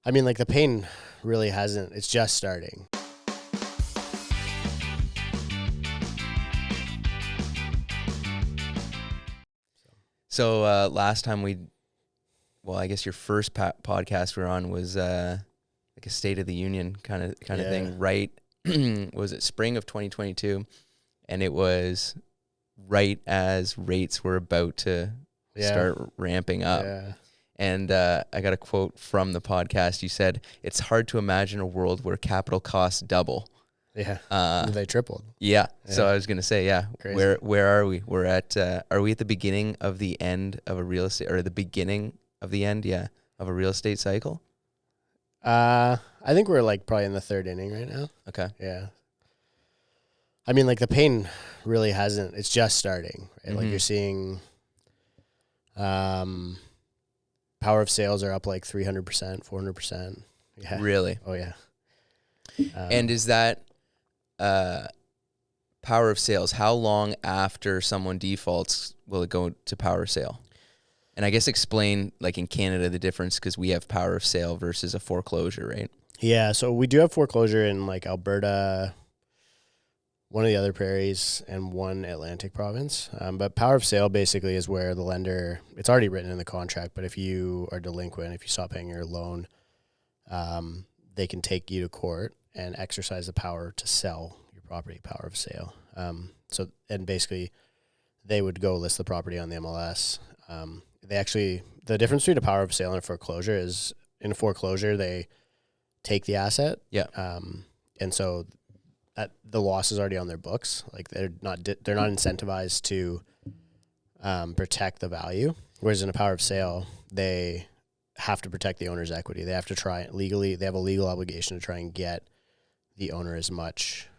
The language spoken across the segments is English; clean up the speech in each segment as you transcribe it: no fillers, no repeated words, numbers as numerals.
I mean, like the pain really hasn't, it's just starting. So last time I guess your first podcast we were on was like a State of the Union kind of thing, right? Was it spring of 2022? And it was right as rates were about to start ramping up. Yeah. And I got a quote from the podcast. You said, "It's hard to imagine a world where capital costs double." Yeah. They tripled. Yeah. So I was going to say, Crazy. Where are we? We're at, are we at the beginning of the end of a real estate, or the beginning of the end, of a real estate cycle? I think we're like probably in the third inning right now. Okay. Yeah. I mean, like the pain really hasn't, it's just starting, right? Mm-hmm. Like you're seeing, power of sales are up like 300%, 400%. Yeah. Really? Oh yeah. And is that, power of sales, how long after someone defaults will it go to power of sale? And I guess explain, like in Canada, the difference, because we have power of sale versus a foreclosure, right? Yeah, so we do have foreclosure in like Alberta, one of the other prairies, and one Atlantic province. But power of sale basically is where the lender, it's already written in the contract, but if you are delinquent, if you stop paying your loan, they can take you to court and exercise the power to sell your property, power of sale. And basically they would go list the property on the MLS. The difference between a power of sale and a foreclosure is, in a foreclosure, they take the asset. Yeah. And so the loss is already on their books. Like they're not incentivized to protect the value. Whereas in a power of sale, they have to protect the owner's equity. They have to try legally. They have a legal obligation to try and get the owner as much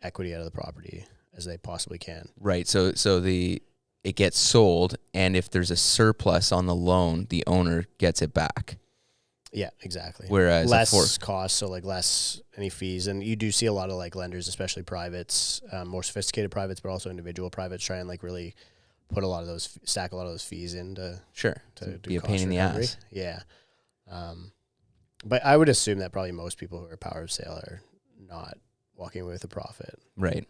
equity out of the property as they possibly can. Right. So it gets sold, and if there's a surplus on the loan, the owner gets it back. Yeah, exactly. Whereas less cost, so like less any fees. And you do see a lot of like lenders, especially privates, more sophisticated privates, but also individual privates, try and like really put stack a lot of those fees in to be a pain in the ass. Yeah. But I would assume that probably most people who are power of sale are not walking away with a profit. Right.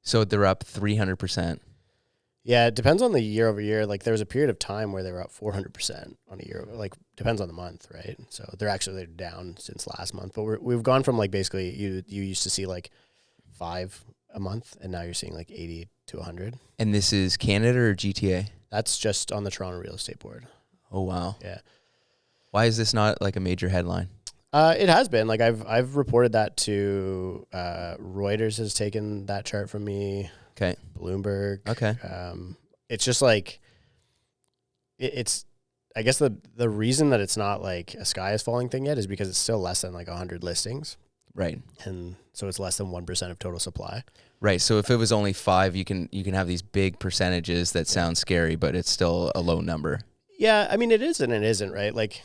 So they're up 300%. Yeah, it depends on the year over year. Like there was a period of time where they were up 400% on a year. Like depends on the month, right? So they're down since last month. But we've gone from like basically you used to see like 5 a month, and now you're seeing like 80 to 100. And this is Canada or GTA? That's just on the Toronto Real Estate Board. Oh wow. Yeah. Why is this not like a major headline? It has been. Like I've reported that to Reuters has taken that chart from me. Okay. Bloomberg. Okay. It's just like it's I guess the reason that it's not like a sky is falling thing yet is because it's still less than like 100 listings. Right. And so it's less than 1% of total supply. Right. So if it was only 5, you can have these big percentages that sound scary, but it's still a low number. Yeah, I mean it is and it isn't, right? Like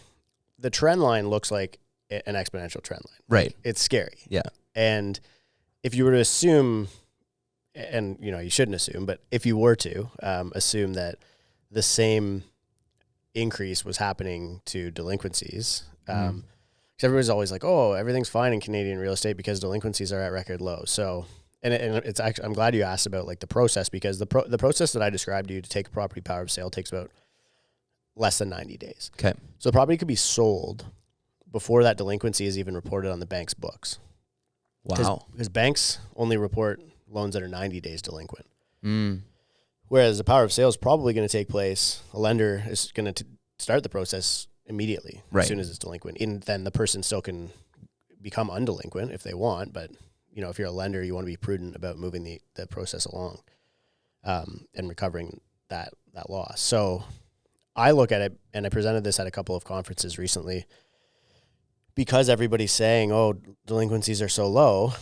the trend line looks like an exponential trend line. Right. Like, it's scary. Yeah. And if you were to assume, and you shouldn't assume, but if you were to assume that the same increase was happening to delinquencies, because everybody's always like, oh, everything's fine in Canadian real estate because delinquencies are at record lows. So, and it's actually, I'm glad you asked about like the process, because the process that I described to you to take a property power of sale takes about less than 90 days. Okay. So the property could be sold before that delinquency is even reported on the bank's books. Wow. Because banks only report loans that are 90 days delinquent. Whereas the power of sale is probably going to take place. A lender is going to start the process immediately as soon as it's delinquent. And then the person still can become undelinquent if they want. But, if you're a lender, you want to be prudent about moving the process along and recovering that loss. So I look at it, and I presented this at a couple of conferences recently, because everybody's saying, oh, delinquencies are so low.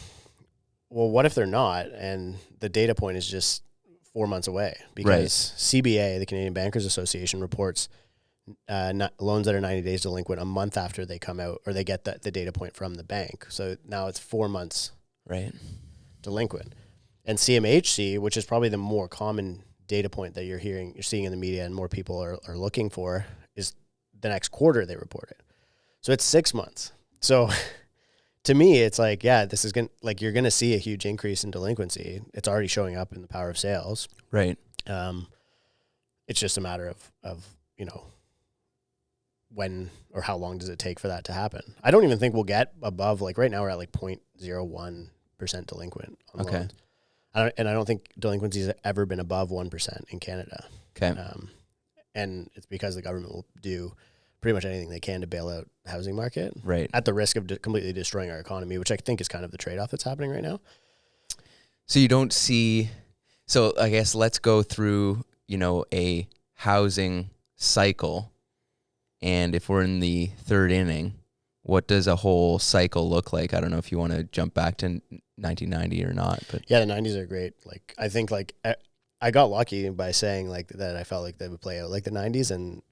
Well, what if they're not? And the data point is just 4 months away, because CBA, the Canadian Bankers Association, reports loans that are 90 days delinquent a month after they come out, or they get the data point from the bank. So now it's 4 months delinquent. And CMHC, which is probably the more common data point that you're seeing in the media and more people are looking for, is the next quarter they report it. So it's 6 months. So to me, it's like, yeah, this is going to, like, you're going to see a huge increase in delinquency. It's already showing up in the power of sales. Right. It's just a matter of, when or how long does it take for that to happen? I don't even think we'll get above, like right now we're at like 0.01% delinquent on loans. I don't think delinquencies have ever been above 1% in Canada. Okay. And it's because the government will do pretty much anything they can to bail out the housing market. Right. At the risk of completely destroying our economy, which I think is kind of the trade-off that's happening right now. So you don't see, so I guess let's go through, a housing cycle. And if we're in the third inning, what does a whole cycle look like? I don't know if you want to jump back to 1990 or not, but yeah, the 90s are great. Like, I think like I got lucky by saying like that I felt like they would play out like the 90s, and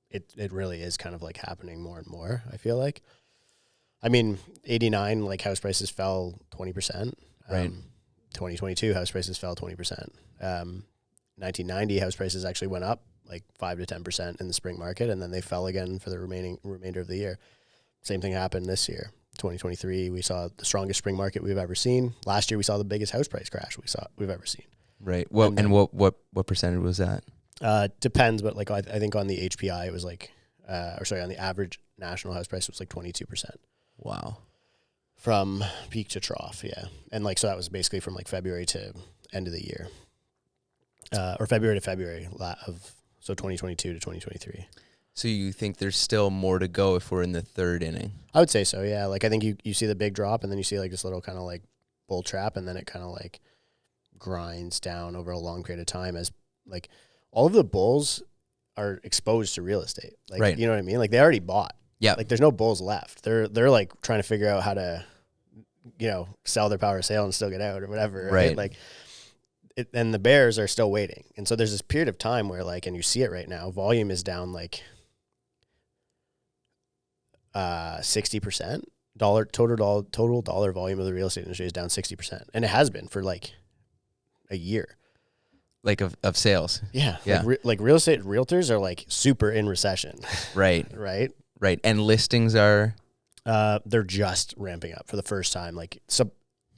it really is kind of like happening more and more, I feel like. I mean, 89, like house prices fell 20%. Right. 2022 house prices fell 20%. 1990 house prices actually went up like 5 to 10% in the spring market, and then they fell again for the remainder of the year. Same thing happened this year. 2023, we saw the strongest spring market we've ever seen. Last year, we saw the biggest house price crash we've ever seen. Right. Well, and what percentage was that? Depends, but like I think on the HPI, it was like, on the average national house price, it was like 22%. Wow. From peak to trough, yeah. And like, so that was basically from like February to end of the year. Or February to February so 2022 to 2023. So you think there's still more to go if we're in the third inning? I would say so, yeah. Like, I think you see the big drop, and then you see like this little kind of like bull trap, and then it kind of like grinds down over a long period of time as like all of the bulls are exposed to real estate. Like, right. You know what I mean? Like, they already bought. Yeah. Like, there's no bulls left. They're like trying to figure out how to, sell their power of sale and still get out or whatever. Right. Like, and the bears are still waiting. And so there's this period of time where like, and you see it right now, volume is down like 60%. Total dollar volume of the real estate industry is down 60%. And it has been for like a year. Like of sales. Yeah. Like real estate realtors are like super in recession. Right. Right. Right. And listings are? They're just ramping up for the first time. Like,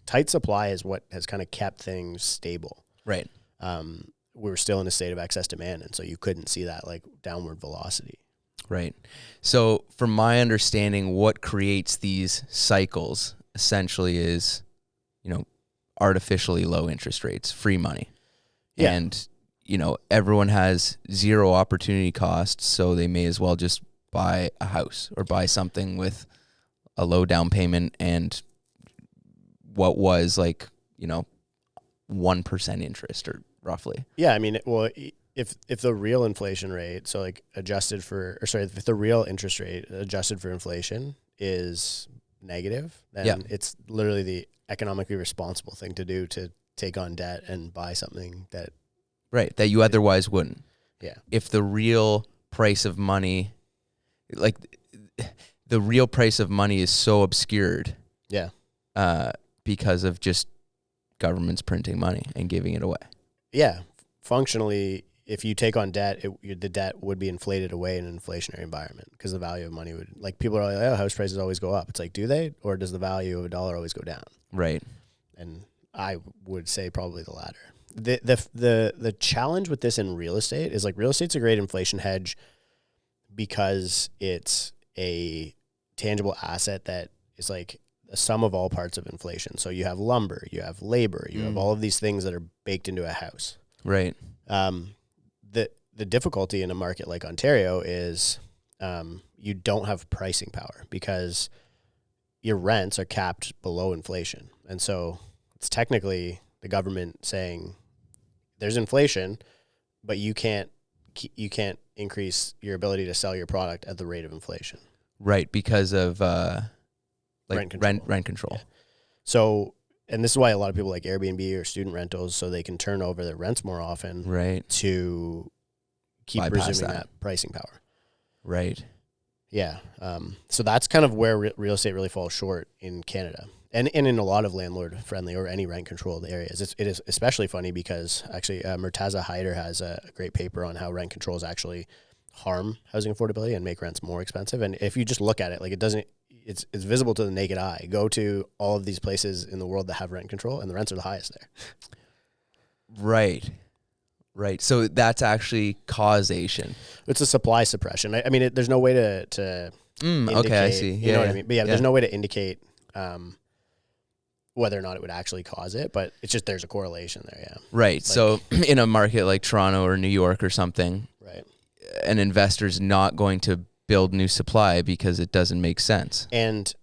tight supply is what has kind of kept things stable. Right. We were still in a state of excess demand, and so you couldn't see that like downward velocity. Right. So from my understanding, what creates these cycles essentially is, artificially low interest rates, free money. Yeah. And, everyone has zero opportunity costs, so they may as well just buy a house or buy something with a low down payment and what was like, 1% interest or roughly. Yeah. I mean, well, if the real inflation rate, so like if the real interest rate adjusted for inflation is negative, then it's literally the economically responsible thing to do to take on debt and buy something that. Right. That you otherwise wouldn't. Yeah. If the real price of money, like the real price of money is so obscured. Yeah. Because of just governments printing money and giving it away. Yeah. Functionally, if you take on debt, the debt would be inflated away in an inflationary environment because the value of money would, like, people are like, oh, house prices always go up. It's like, do they? Or does the value of a dollar always go down? Right. And I would say probably the latter. The challenge with this in real estate is, like, real estate's a great inflation hedge because it's a tangible asset that is like the sum of all parts of inflation. So you have lumber, you have labor, you have all of these things that are baked into a house. Right. The difficulty in a market like Ontario is you don't have pricing power because your rents are capped below inflation. And so it's technically the government saying there's inflation, but you can't increase your ability to sell your product at the rate of inflation. Right, because of rent control. Yeah. So, and this is why a lot of people like Airbnb or student rentals, so they can turn over their rents more often, right, to keep resuming that pricing power. Right. Yeah. So that's kind of where real estate really falls short in Canada. And in a lot of landlord-friendly or any rent-controlled areas. It is especially funny because actually Murtaza Haider has a great paper on how rent control is actually harm housing affordability and make rents more expensive. And if you just look at it, like it's visible to the naked eye. Go to all of these places in the world that have rent control, and the rents are the highest there. Right. So that's actually causation. It's a supply suppression. I mean, there's no way to indicate, okay, I see. You know what I mean? But there's no way to indicate whether or not it would actually cause it, but it's just there's a correlation there, yeah. Right. Like, so in a market like Toronto or New York or something, right, an investor's not going to build new supply because it doesn't make sense. And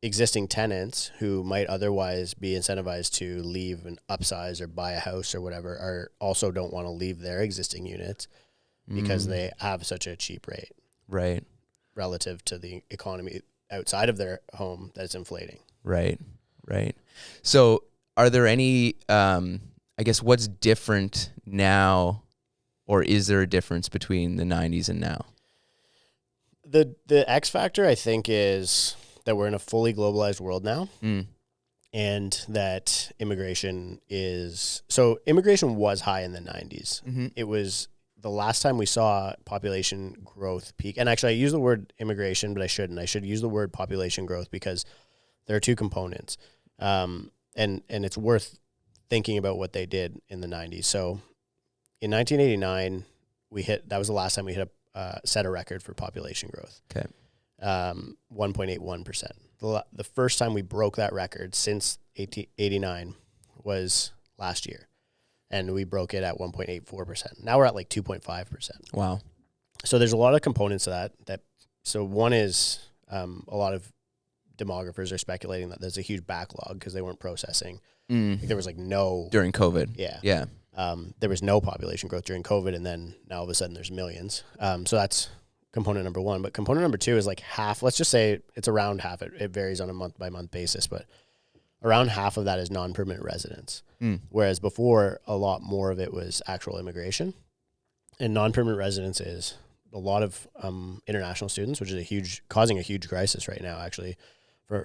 existing tenants who might otherwise be incentivized to leave and upsize or buy a house or whatever also don't want to leave their existing units because they have such a cheap rate. Right. Relative to the economy outside of their home that's inflating. Right. So are there any, I guess, what's different now, or is there a difference between the 90s and now? The X factor, I think, is that we're in a fully globalized world now, and that immigration was high in the 90s. Mm-hmm. It was the last time we saw population growth peak. And actually, I use the word immigration, but I shouldn't. I should use the word population growth because there are two components. And it's worth thinking about what they did in the 90s. So in 1989, that was the last time we set a record for population growth. Okay. 1.81%. The first time we broke that record since 1989 was last year. And we broke it at 1.84%. Now we're at like 2.5%. Wow. So there's a lot of components to that. So one is a lot of demographers are speculating that there's a huge backlog because they weren't processing. Like there was no... During COVID. Yeah. There was no population growth during COVID, and then now all of a sudden there's millions. So that's component number one. But component number two is like half. Let's just say it's around half. It varies on a month-by-month basis, but around half of that is non-permanent residents. Whereas before, a lot more of it was actual immigration. And non-permanent residents is a lot of international students, which is causing a huge crisis right now, actually,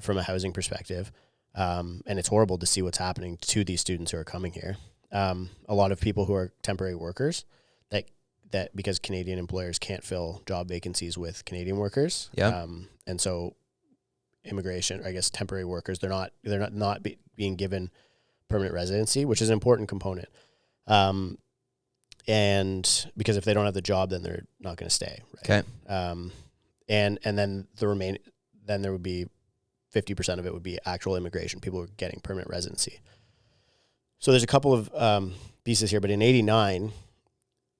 from a housing perspective. And it's horrible to see what's happening to these students who are coming here. A lot of people who are temporary workers that because Canadian employers can't fill job vacancies with Canadian workers. Yeah. And so immigration, I guess temporary workers, they're not being given permanent residency, which is an important component. And because if they don't have the job, then they're not going to stay. Right? Okay. And then then there would be 50% of it would be actual immigration. People are getting permanent residency. So there's a couple of pieces here, but in 89,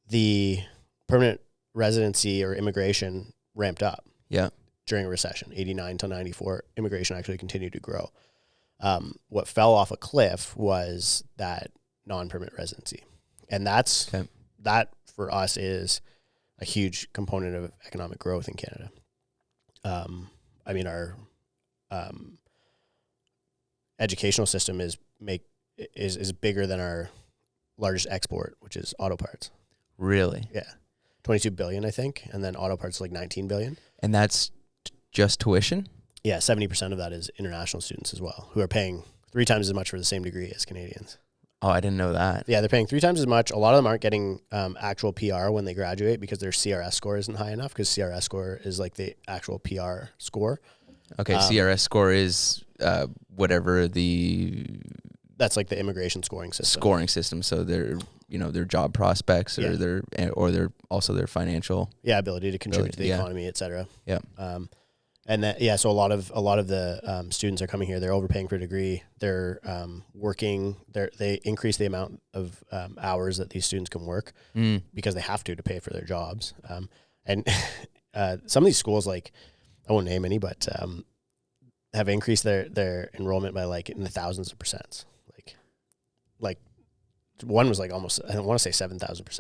the permanent residency or immigration ramped up. Yeah. During a recession, 89 to 94, immigration actually continued to grow. What fell off a cliff was that non-permanent residency. And that for us is a huge component of economic growth in Canada. I mean, our educational system is bigger than our largest export, which is auto parts. Really? Yeah. 22 billion, I think. And then auto parts like 19 billion. And that's just tuition? Yeah, 70% of that is international students as well, who are paying 3 times as much for the same degree as Canadians. Oh, I didn't know that. Yeah, they're paying 3 times as much. A lot of them aren't getting actual PR when they graduate because their CRS score isn't high enough, because CRS score is like the actual PR score. Okay, CRS score is whatever that's like the immigration scoring system. So their job prospects or their also their financial ability to contribute to the economy, et cetera. Yeah. So a lot of the students are coming here. They're overpaying for a degree. They're working. They increase the amount of hours that these students can work because they have to pay for their jobs. And some of these schools, like I won't name any, but have increased their enrollment by like in the thousands of percents. Like one was like almost, I don't want to say 7,000%.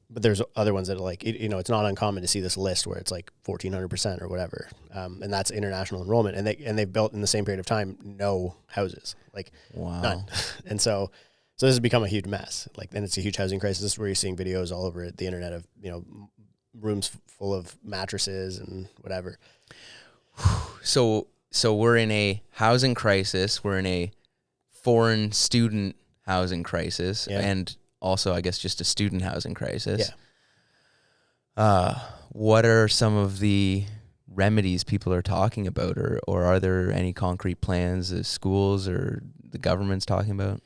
But there's other ones that are like, it's not uncommon to see this list where it's like 1,400% or whatever. And that's international enrollment. And they've built in the same period of time, no houses, like none. And so this has become a huge mess. Like, then it's a huge housing crisis where you're seeing videos all over the internet of, rooms full of mattresses and whatever. So we're in a housing crisis. We're in a foreign student housing crisis, and also, I guess, just a student housing crisis. What are some of the remedies people are talking about, or are there any concrete plans that schools or the government's talking about?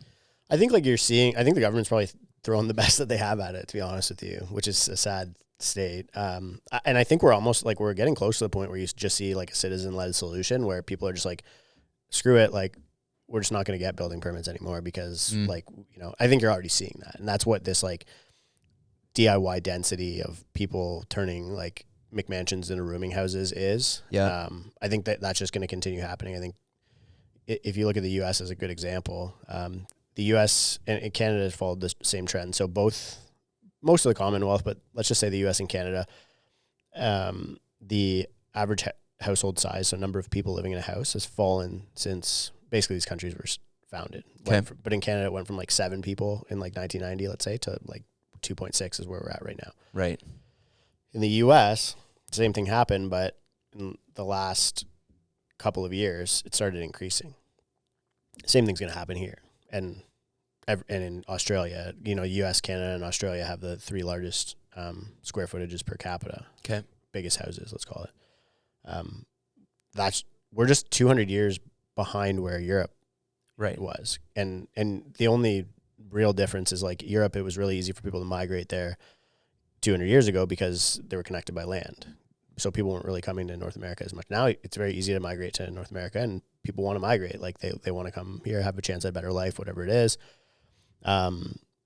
I think like you're seeing, I think the government's probably throwing the best that they have at it, to be honest with you, which is a sad state. And I think we're almost like, we're getting close to the point where you just see like a citizen-led solution where people are just like, screw it, like we're just not going to get building permits anymore because like, you know, I think you're already seeing that. And that's what this like DIY density of people turning like McMansions into rooming houses is. Yeah. I think that that's just going to continue happening. I think if you look at the U.S. as a good example, the U.S. and Canada has followed this same trend. So most of the Commonwealth, but let's just say the U.S. and Canada, the average household size, so number of people living in a house, has fallen since basically these countries were founded. Okay. But in Canada, it went from like 7 people in like 1990, let's say, to like 2.6 is where we're at right now. Right. In the U.S., the same thing happened, but in the last couple of years, it started increasing. Same thing's going to happen here. And in Australia, you know, U.S., Canada, and Australia have the 3 largest square footages per capita. Okay. Biggest houses, let's call it. We're just 200 years behind where Europe was. And the only real difference is like Europe, it was really easy for people to migrate there 200 years ago because they were connected by land. So people weren't really coming to North America as much. Now it's very easy to migrate to North America, and people want to migrate. Like they want to come here, have a chance at a better life, whatever it is.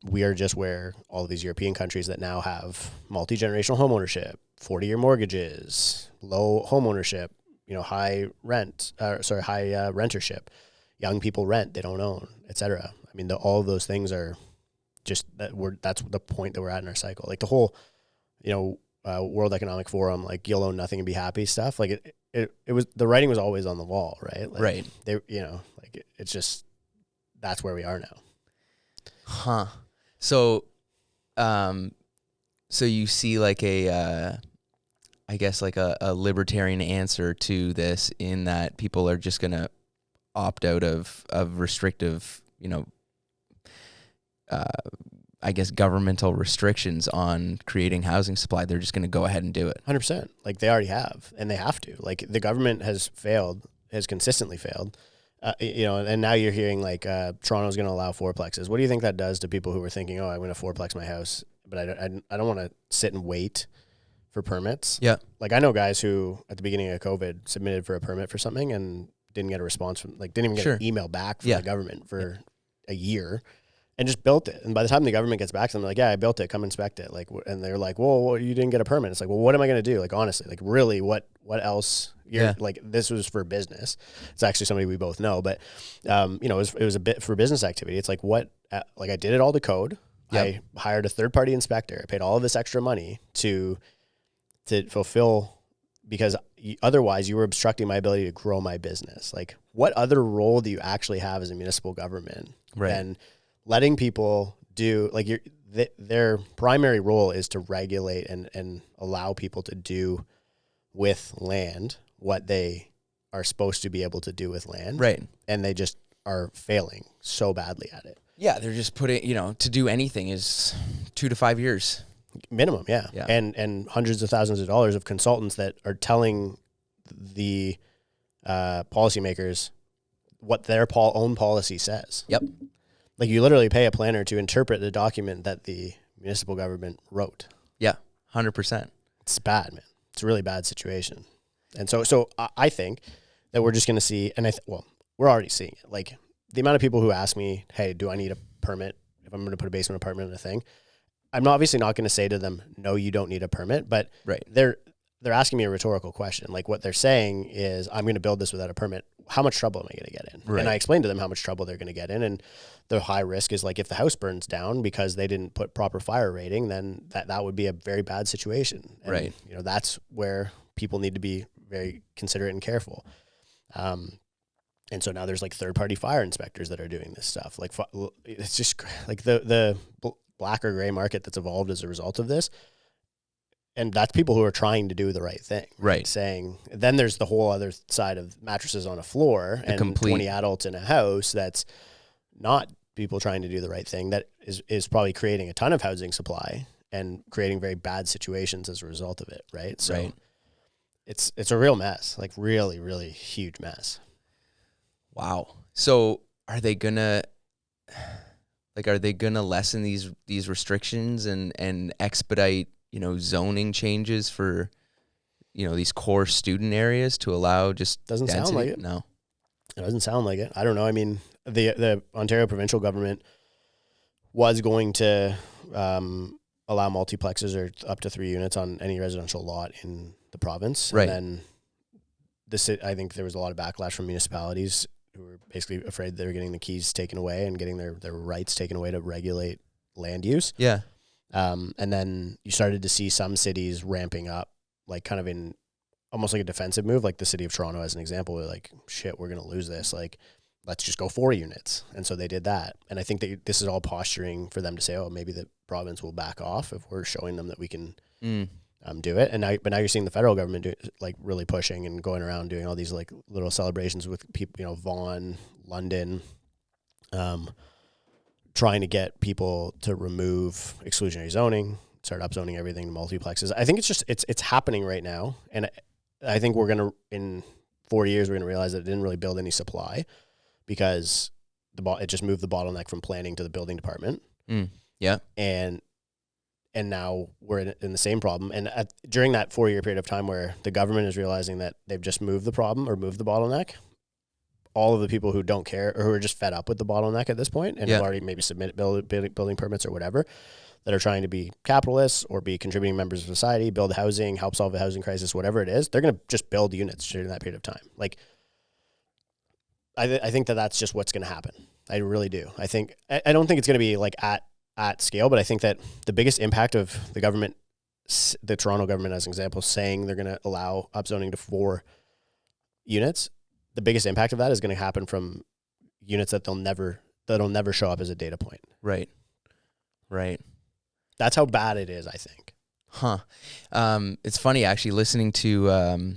We are just where all of these European countries that now have multi-generational homeownership, 40-year mortgages, low homeownership, you know, high rentership. Young people rent, they don't own, etc. I mean, all of those things are just that's the point that we're at in our cycle. Like the whole, you know, World Economic Forum, like you'll own nothing and be happy stuff. Like it was, the writing was always on the wall, right? Like right. They, you know, like it's just, that's where we are now. Huh. So, so you see like I guess like a libertarian answer to this in that people are just going to opt out of restrictive, you know, I guess governmental restrictions on creating housing supply. They're just going to go ahead and do it. 100%. Like they already have, and they have to. Like the government has consistently failed. You know, and now you're hearing like Toronto's going to allow fourplexes. What do you think that does to people who were thinking, oh, I'm going to fourplex my house, but I don't want to sit and wait for permits? Yeah. Like I know guys who at the beginning of COVID submitted for a permit for something and didn't get a response from, like didn't even get an email back from the government for a year. And just built it. And by the time the government gets back to them, they're like, yeah, I built it. Come inspect it. Like, and they're like, well, you didn't get a permit. It's like, well, what am I going to do? Like, honestly, like really what else? Like, this was for business. It's actually somebody we both know, but, you know, it was a bit for business activity. It's like, like I did it all to code. Yep. I hired a third-party inspector. I paid all of this extra money to fulfill, because otherwise you were obstructing my ability to grow my business. Like, what other role do you actually have as a municipal government? Right. And letting people do, like, their primary role is to regulate and allow people to do with land what they are supposed to be able to do with land. Right. And they just are failing so badly at it. Yeah, they're just putting, you know, to do anything is 2 to 5 years. Minimum, yeah. And hundreds of thousands of dollars of consultants that are telling the policymakers what their own policy says. Yep. Like you literally pay a planner to interpret the document that the municipal government wrote. Yeah, 100%. It's bad, man. It's a really bad situation. And so I think that we're just going to see, and we're already seeing it. Like the amount of people who ask me, hey, do I need a permit if I'm going to put a basement apartment in a thing? I'm obviously not going to say to them, no, you don't need a permit, but they're asking me a rhetorical question. Like what they're saying is, I'm going to build this without a permit. How much trouble am I going to get in? Right. And I explained to them how much trouble they're going to get in. And the high risk is like if the house burns down because they didn't put proper fire rating, then that would be a very bad situation. And, right. You know, that's where people need to be very considerate and careful. And so now there's like third-party fire inspectors that are doing this stuff. Like it's just like the black or gray market that's evolved as a result of this. And that's people who are trying to do the right thing. Right. Saying, then there's the whole other side of mattresses on a floor and 20 adults in a house that's not people trying to do the right thing. That is probably creating a ton of housing supply and creating very bad situations as a result of it, right? So right. it's a real mess, like really, really huge mess. Wow. So are they gonna lessen these restrictions and expedite, zoning changes for, these core student areas to allow just doesn't density? Sound like it. No, it doesn't sound like it. I don't know. I mean, the Ontario provincial government was going to allow multiplexes or up to 3 units on any residential lot in the province. Right. And then I think there was a lot of backlash from municipalities who were basically afraid they were getting the keys taken away and getting their rights taken away to regulate land use. Yeah. And then you started to see some cities ramping up, like kind of in almost like a defensive move, like the city of Toronto as an example. They're like, shit, we're going to lose this. Like, let's just go 4 units. And so they did that. And I think that this is all posturing for them to say, oh, maybe the province will back off if we're showing them that we can do it. But now you're seeing the federal government really pushing and going around doing all these like little celebrations with people, Vaughan, London, trying to get people to remove exclusionary zoning, start upzoning everything to multiplexes. I think it's happening right now. And I think in 4 years, we're going to realize that it didn't really build any supply because it just moved the bottleneck from planning to the building department. Yeah. And now we're in the same problem. And during that 4-year period of time where the government is realizing that they've just moved the problem or moved the bottleneck, all of the people who don't care or who are just fed up with the bottleneck at this point and have already maybe submitted building permits or whatever, that are trying to be capitalists or be contributing members of society, build housing, help solve the housing crisis, whatever it is, they're going to just build units during that period of time. Like, I think that's just what's going to happen. I really do. I don't think it's going to be like at scale, but I think that the biggest impact of the government, the Toronto government as an example, saying they're going to allow upzoning to 4 units, the biggest impact of that is going to happen from units that'll never show up as a data point. Right. That's how bad it is, I think. Huh. It's funny actually listening to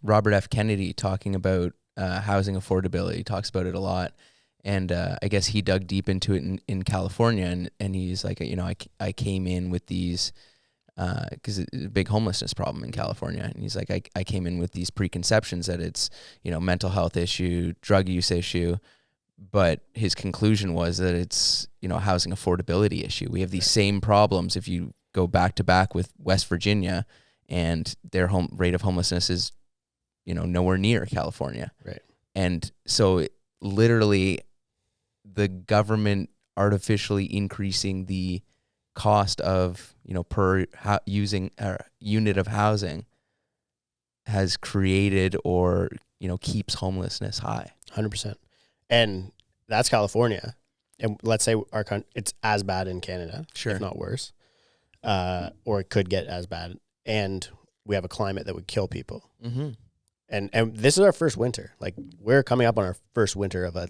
Robert F. Kennedy talking about housing affordability. He talks about it a lot. And I guess he dug deep into it in California, and he's like, I came in with these, because it's a big homelessness problem in California. And he's like, I came in with these preconceptions that it's, mental health issue, drug use issue. But his conclusion was that it's, a housing affordability issue. We have these same problems if you go back to back with West Virginia, and their rate of homelessness is, nowhere near California. Right. And so literally the government artificially increasing the cost of, per using unit of housing has created or, keeps homelessness high. 100%. And that's California. And let's say it's as bad in Canada, sure, if not worse, or it could get as bad. And we have a climate that would kill people. Mm-hmm. And this is our first winter. Like, we're coming up on our first winter of a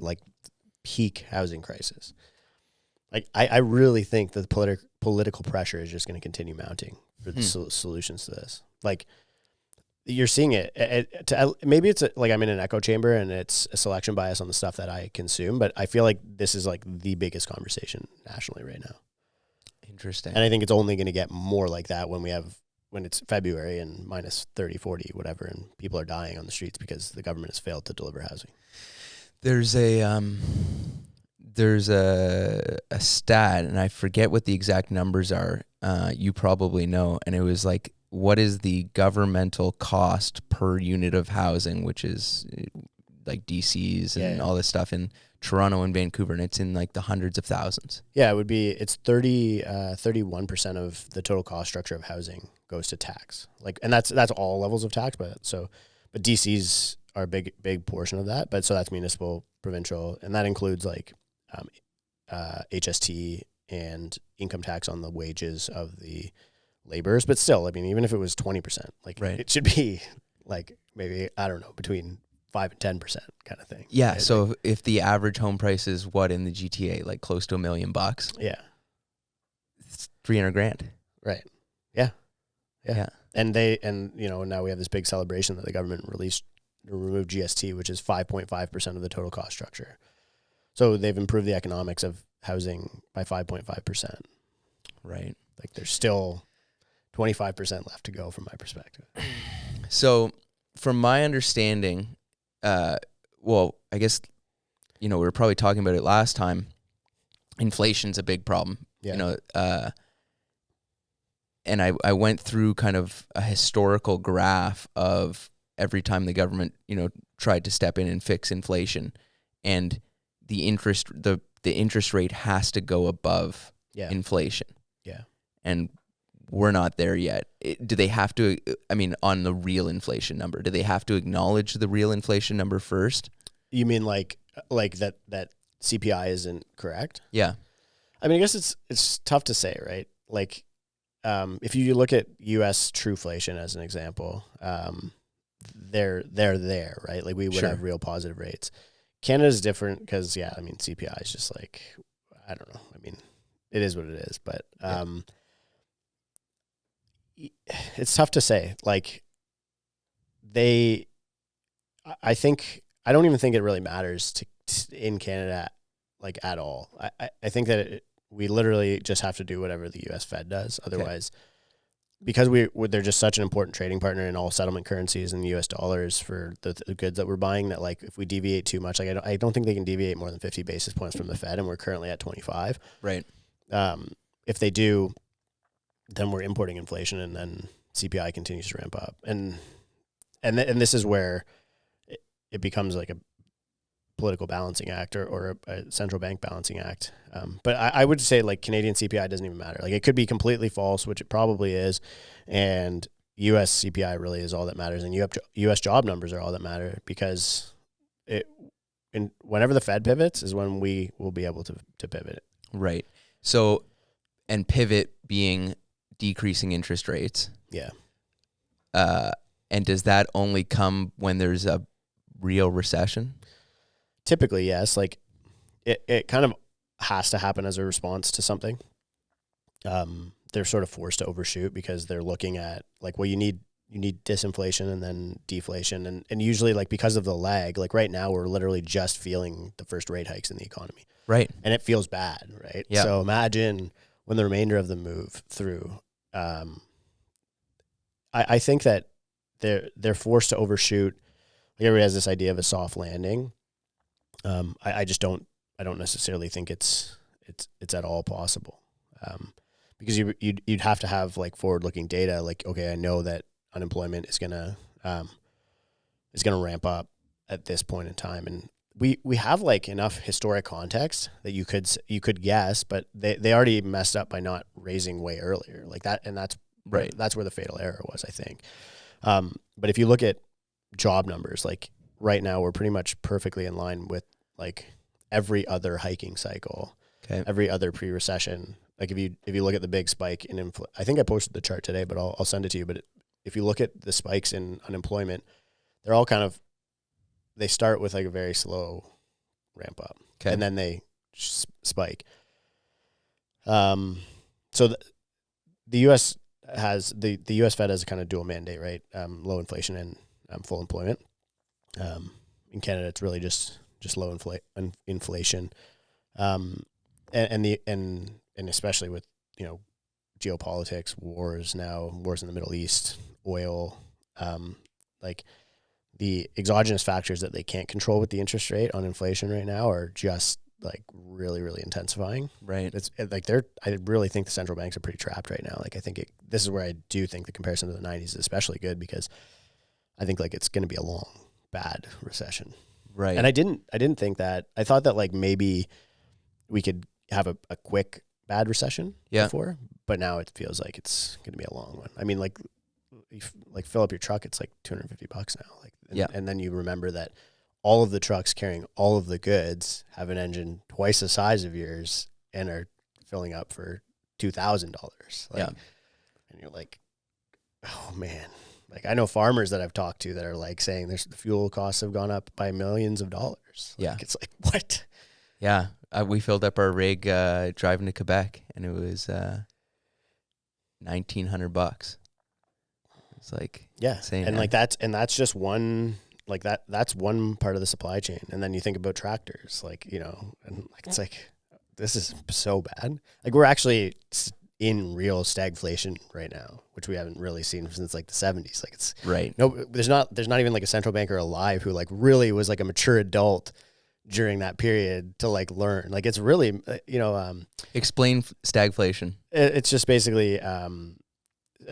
peak housing crisis. Like, I really think that the political pressure is just going to continue mounting for the solutions to this. Like, you're seeing it. Maybe it's I'm in an echo chamber and it's a selection bias on the stuff that I consume, but I feel like this is like the biggest conversation nationally right now. Interesting. And I think it's only going to get more like that when it's February and minus 30, 40, whatever, and people are dying on the streets because the government has failed to deliver housing. There's a stat, and I forget what the exact numbers are. You probably know, and it was like, what is the governmental cost per unit of housing, which is like DCs and all this stuff in Toronto and Vancouver, and it's in like the hundreds of thousands. Yeah, it's 31% of the total cost structure of housing goes to tax. And that's all levels of tax, but DCs are a big portion of that. But so that's municipal, provincial, and that includes HST and income tax on the wages of the laborers. But still, I mean, even if it was 20%, right, it should be maybe, I don't know, between 5 and 10% kind of thing. Yeah. Right? So if the average home price is what in the GTA, close to $1 million, yeah, it's $300,000. Right. Yeah. And now we have this big celebration that the government removed GST, which is 5.5% of the total cost structure. So they've improved the economics of housing by 5.5%. Right. Like there's still 25% left to go from my perspective. So from my understanding, well, I guess, we were probably talking about it last time. Inflation's a big problem, and I went through kind of a historical graph of every time the government, tried to step in and fix inflation, and the interest rate has to go above inflation. Yeah. And we're not there yet. Do they have to, on the real inflation number, do they have to acknowledge the real inflation number first? You mean like that CPI isn't correct? Yeah. I guess it's tough to say, right? Like, if you look at U.S. trueflation as an example, they're there, right? Like we would have real positive rates. Canada's different because, CPI is just like, I don't know. It is what it is, but it's tough to say. Like I don't even think it really matters in Canada, like at all. I think that we literally just have to do whatever the U.S. Fed does. Otherwise, because they're just such an important trading partner in all settlement currencies and the U.S. dollars for the goods that we're buying, that like if we deviate too much, like I don't think they can deviate more than 50 basis points from the Fed, and we're currently at 25. Right. If they do, then we're importing inflation, and then CPI continues to ramp up, and this is where it becomes like a political balancing act or a central bank balancing act. But I would say like Canadian CPI doesn't even matter. Like it could be completely false, which it probably is, and U.S. CPI really is all that matters, and U.S. job numbers are all that matter, because whenever the Fed pivots is when we will be able to pivot. Right. So, and pivot being decreasing interest rates. Yeah. And does that only come when there's a real recession? Typically, yes. Like it kind of has to happen as a response to something. They're sort of forced to overshoot because they're looking at like, well, you need disinflation and then deflation. And usually like because of the lag, like right now we're literally just feeling the first rate hikes in the economy. Right. And it feels bad, right? Yeah. So imagine when the remainder of them move through. I think that they're forced to overshoot. Like everybody has this idea of a soft landing. I don't necessarily think it's at all possible. Because you'd have to have like forward-looking data. Like, okay, I know that unemployment is gonna ramp up at this point in time, and we have like enough historic context that you could guess, but they already messed up by not raising way earlier, like that, and that's right. That's where the fatal error was, I think. But if you look at job numbers, like right now, we're pretty much perfectly in line with like every other hiking cycle, every other pre-recession. Like if you look at the big spike in I think I posted the chart today, but I'll send it to you. But if you look at the spikes in unemployment, they're all kind of, they start with like a very slow ramp up, and then they spike. So the U.S. has the U.S. Fed has a kind of dual mandate, right? Low inflation and full employment. In Canada, it's really just low inflation, and especially with geopolitics, wars in the Middle East, oil, like the exogenous factors that they can't control with the interest rate on inflation right now are just like really, really intensifying. Right. It's like I really think the central banks are pretty trapped right now. Like I think this is where I do think the comparison to the 90s is especially good, because I think like it's going to be a long, bad recession. Right. And I didn't think that. I thought that like maybe we could have a quick bad recession before, but now it feels like it's going to be a long one. I mean, like you fill up your truck, it's like $250 now. Like, and then you remember that all of the trucks carrying all of the goods have an engine twice the size of yours and are filling up for $2,000. Like, and you're like, oh man. Like I know farmers that I've talked to that are like saying the fuel costs have gone up by millions of dollars. Like, it's like, what? Yeah. We filled up our rig driving to Quebec, and it was $1,900. It's like insane. And like that's just one, like that's one part of the supply chain. And then you think about tractors, like and like it's like this is so bad. Like we're actually in real stagflation right now, which we haven't really seen since like the 70s. Like it's right. No, there's not even like a central banker alive who like really was like a mature adult during that period to like learn. Like it's really, explain stagflation. It's just basically a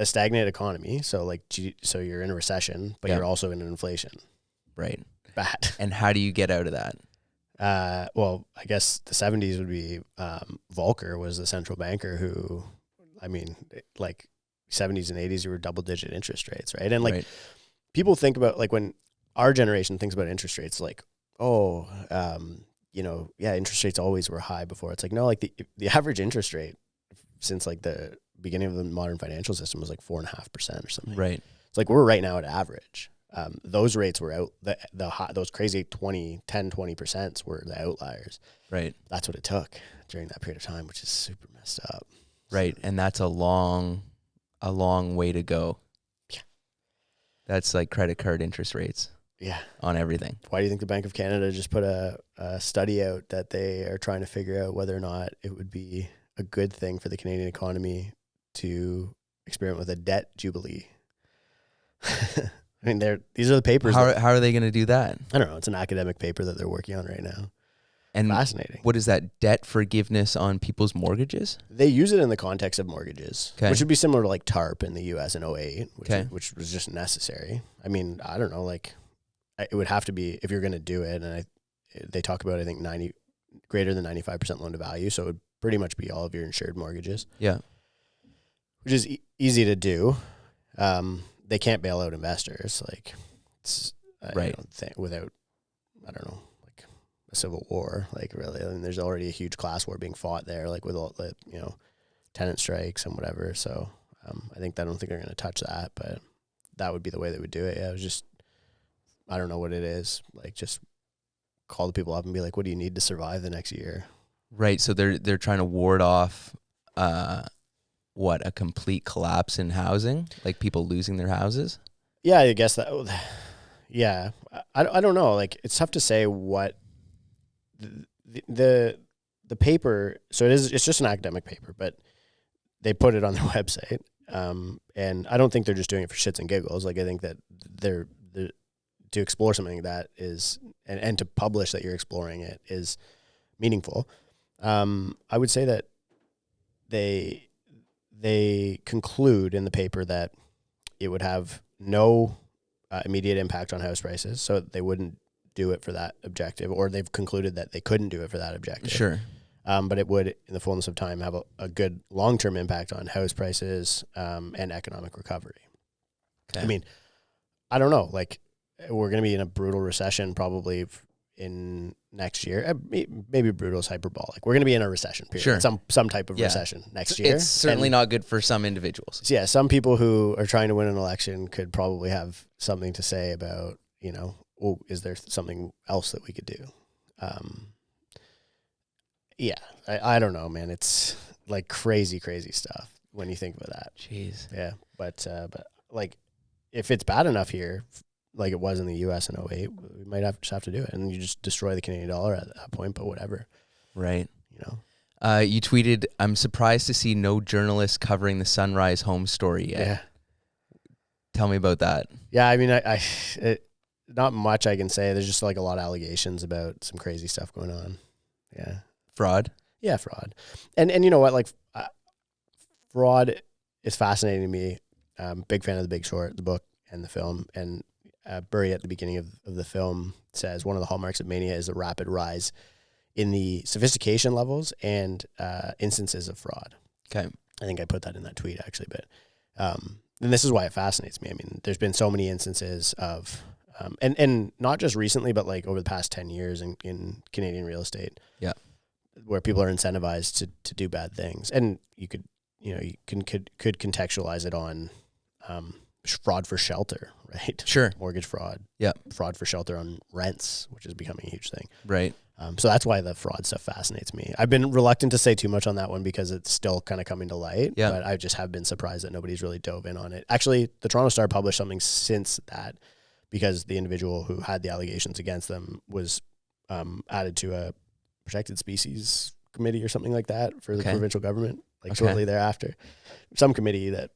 stagnant economy. So like, so you're in a recession, but you're also in an inflation. Right. Bad. And how do you get out of that? Well, I guess the 70s would be, Volcker was the central banker who, I mean, like 70s and 80s, you were double-digit interest rates, right? And like people think about, like when our generation thinks about interest rates, like, interest rates always were high before. It's like, no, like the average interest rate since like the beginning of the modern financial system was like 4.5% or something. Right. It's like we're right now at average. Those rates were out, those crazy 20% were the outliers. Right. That's what it took during that period of time, which is super messed up. Right. So, and that's a long way to go. Yeah. That's like credit card interest rates. Yeah. On everything. Why do you think the Bank of Canada just put a study out that they are trying to figure out whether or not it would be a good thing for the Canadian economy to experiment with a debt jubilee? I mean, these are the papers. How are they going to do that? I don't know. It's an academic paper that they're working on right now. And fascinating. What is that? Debt forgiveness on people's mortgages? They use it in the context of mortgages, which would be similar to like TARP in the U.S. in 2008, which was just necessary. I mean, I don't know. Like, it would have to be if you're going to do it. And they talk about, I think, greater than 95% loan to value. So it would pretty much be all of your insured mortgages. Yeah. Which is easy to do. They can't bail out investors. Like, it's, right. I don't think without, I don't know, like a civil war, like really, I mean, there's already a huge class war being fought there, like with all the, tenant strikes and whatever. So, I don't think they're going to touch that, but that would be the way they would do it. Yeah. It was just, I don't know what it is. Like, just call the people up and be like, what do you need to survive the next year? Right. So they're trying to ward off, a complete collapse in housing, like people losing their houses? Yeah, I guess that. Yeah, I don't know. Like, it's tough to say what the paper. So it's just an academic paper, but they put it on their website. And I don't think they're just doing it for shits and giggles. Like, I think that they're to explore something that is and to publish that you're exploring it is meaningful. I would say that they conclude in the paper that it would have no immediate impact on house prices, so they wouldn't do it for that objective, or they've concluded that they couldn't do it for that objective. Sure. But it would, in the fullness of time, have a good long-term impact on house prices and economic recovery. Okay. I mean, I don't know. Like, we're going to be in a brutal recession probably in next year. Maybe brutal is hyperbolic. We're going to be in a recession period. Sure. Some type of recession next year. It's certainly not good for some individuals. So yeah, some people who are trying to win an election could probably have something to say about, is there something else that we could do? Yeah, I don't know, man. It's like crazy stuff when you think about that. Jeez. Yeah, but like, if it's bad enough here, like it was in the U.S. in 2008, we might just have to do it, and you just destroy the Canadian dollar at that point. But whatever, right? You tweeted, "I'm surprised to see no journalists covering the Sunrise home story yet." Yeah. Tell me about that. Yeah, I mean, not much I can say. There's just like a lot of allegations about some crazy stuff going on. Yeah. Fraud? Yeah, fraud. And you know what? Like, fraud is fascinating to me. Big fan of The Big Short, the book and the film. And Burry at the beginning of the film says one of the hallmarks of mania is the rapid rise in the sophistication levels and instances of fraud. Okay. I think I put that in that tweet, actually. But and this is why it fascinates me. I mean, there's been so many instances of, and not just recently, but like over the past 10 years in Canadian real estate. Yeah. Where people are incentivized to do bad things. And you could contextualize it on fraud for shelter, right? Sure. Mortgage fraud. Yeah. Fraud for shelter on rents, which is becoming a huge thing. Right. So that's why the fraud stuff fascinates me. I've been reluctant to say too much on that one because it's still kind of coming to light. Yeah. But I just have been surprised that nobody's really dove in on it. Actually, the Toronto Star published something since that because the individual who had the allegations against them was added to a protected species committee or something like that for the provincial government. shortly thereafter. Some committee that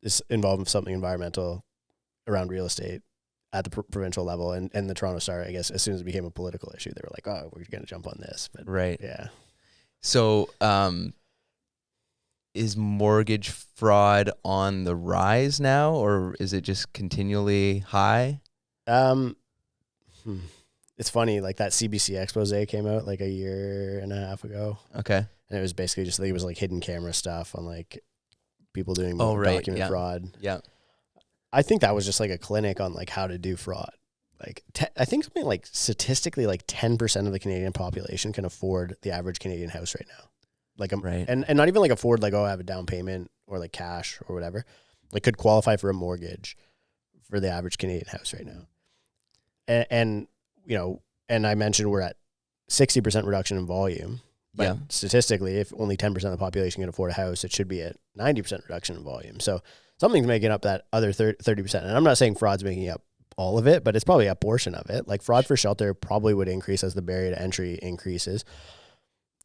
is involved in something environmental around real estate at the provincial level, and the Toronto Star, I guess, as soon as it became a political issue, they were like, oh, we're going to jump on this. But yeah. So, is mortgage fraud on the rise now, or is it just continually high? It's funny, like that CBC Expose came out like a year and a half ago. Okay. And it was basically just, it was like hidden camera stuff on like people doing document fraud. Yeah. I think that was just like a clinic on like how to do fraud. Like I think something like statistically like 10% of the Canadian population can afford the average Canadian house right now. Like and not even like afford like, oh, I have a down payment or like cash or whatever. Like could qualify for a mortgage for the average Canadian house right now. And you know, and I mentioned we're at 60% reduction in volume. But statistically, if only 10% of the population can afford a house, it should be at 90% reduction in volume. So something's making up that other 30%. And I'm not saying fraud's making up all of it, but it's probably a portion of it. Like fraud for shelter probably would increase as the barrier to entry increases.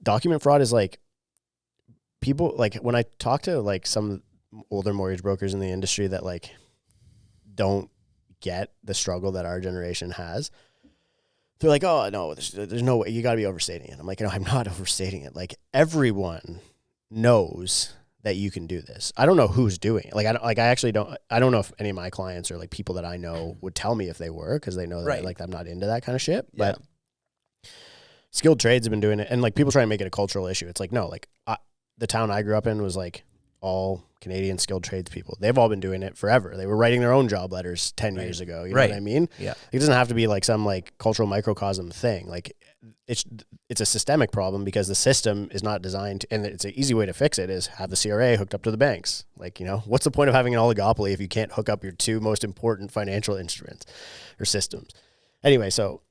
Document fraud is like people, like when I talk to like some older mortgage brokers in the industry that like don't get the struggle that our generation has, they're like, oh, no, there's no way. You got to be overstating it. I'm like, no, I'm not overstating it. Like everyone knows that you can do this. I don't know who's doing it. I don't know if any of my clients or like people that I know would tell me if they were, because they know that like I'm not into that kind of shit. Yeah. But skilled trades have been doing it, and like people try to make it a cultural issue. It's like, no, like the town I grew up in was like all Canadian skilled trades people. They've all been doing it forever. They were writing their own job letters 10 years ago. You know what I mean? Yeah. It doesn't have to be like some like cultural microcosm thing. Like it's a systemic problem because the system is not designed, and it's an easy way to fix it is have the CRA hooked up to the banks. Like, you know, what's the point of having an oligopoly if you can't hook up your two most important financial instruments or systems? Anyway, so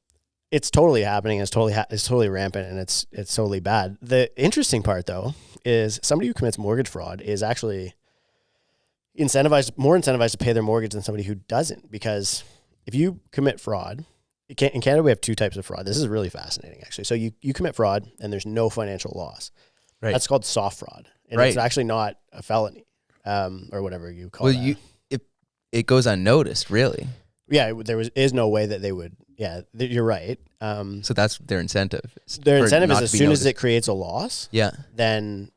it's totally happening. It's totally rampant, and it's totally bad. The interesting part though is somebody who commits mortgage fraud is actually more incentivized to pay their mortgage than somebody who doesn't, because if you commit fraud, in Canada we have two types of fraud. This is really fascinating actually. So you commit fraud and there's no financial loss. Right. That's called soft fraud, and it's actually not a felony, or whatever you call it. It goes unnoticed, really. Yeah, is no way that they would. Yeah, you're right. So that's their incentive. Their incentive is as soon as it creates a loss, then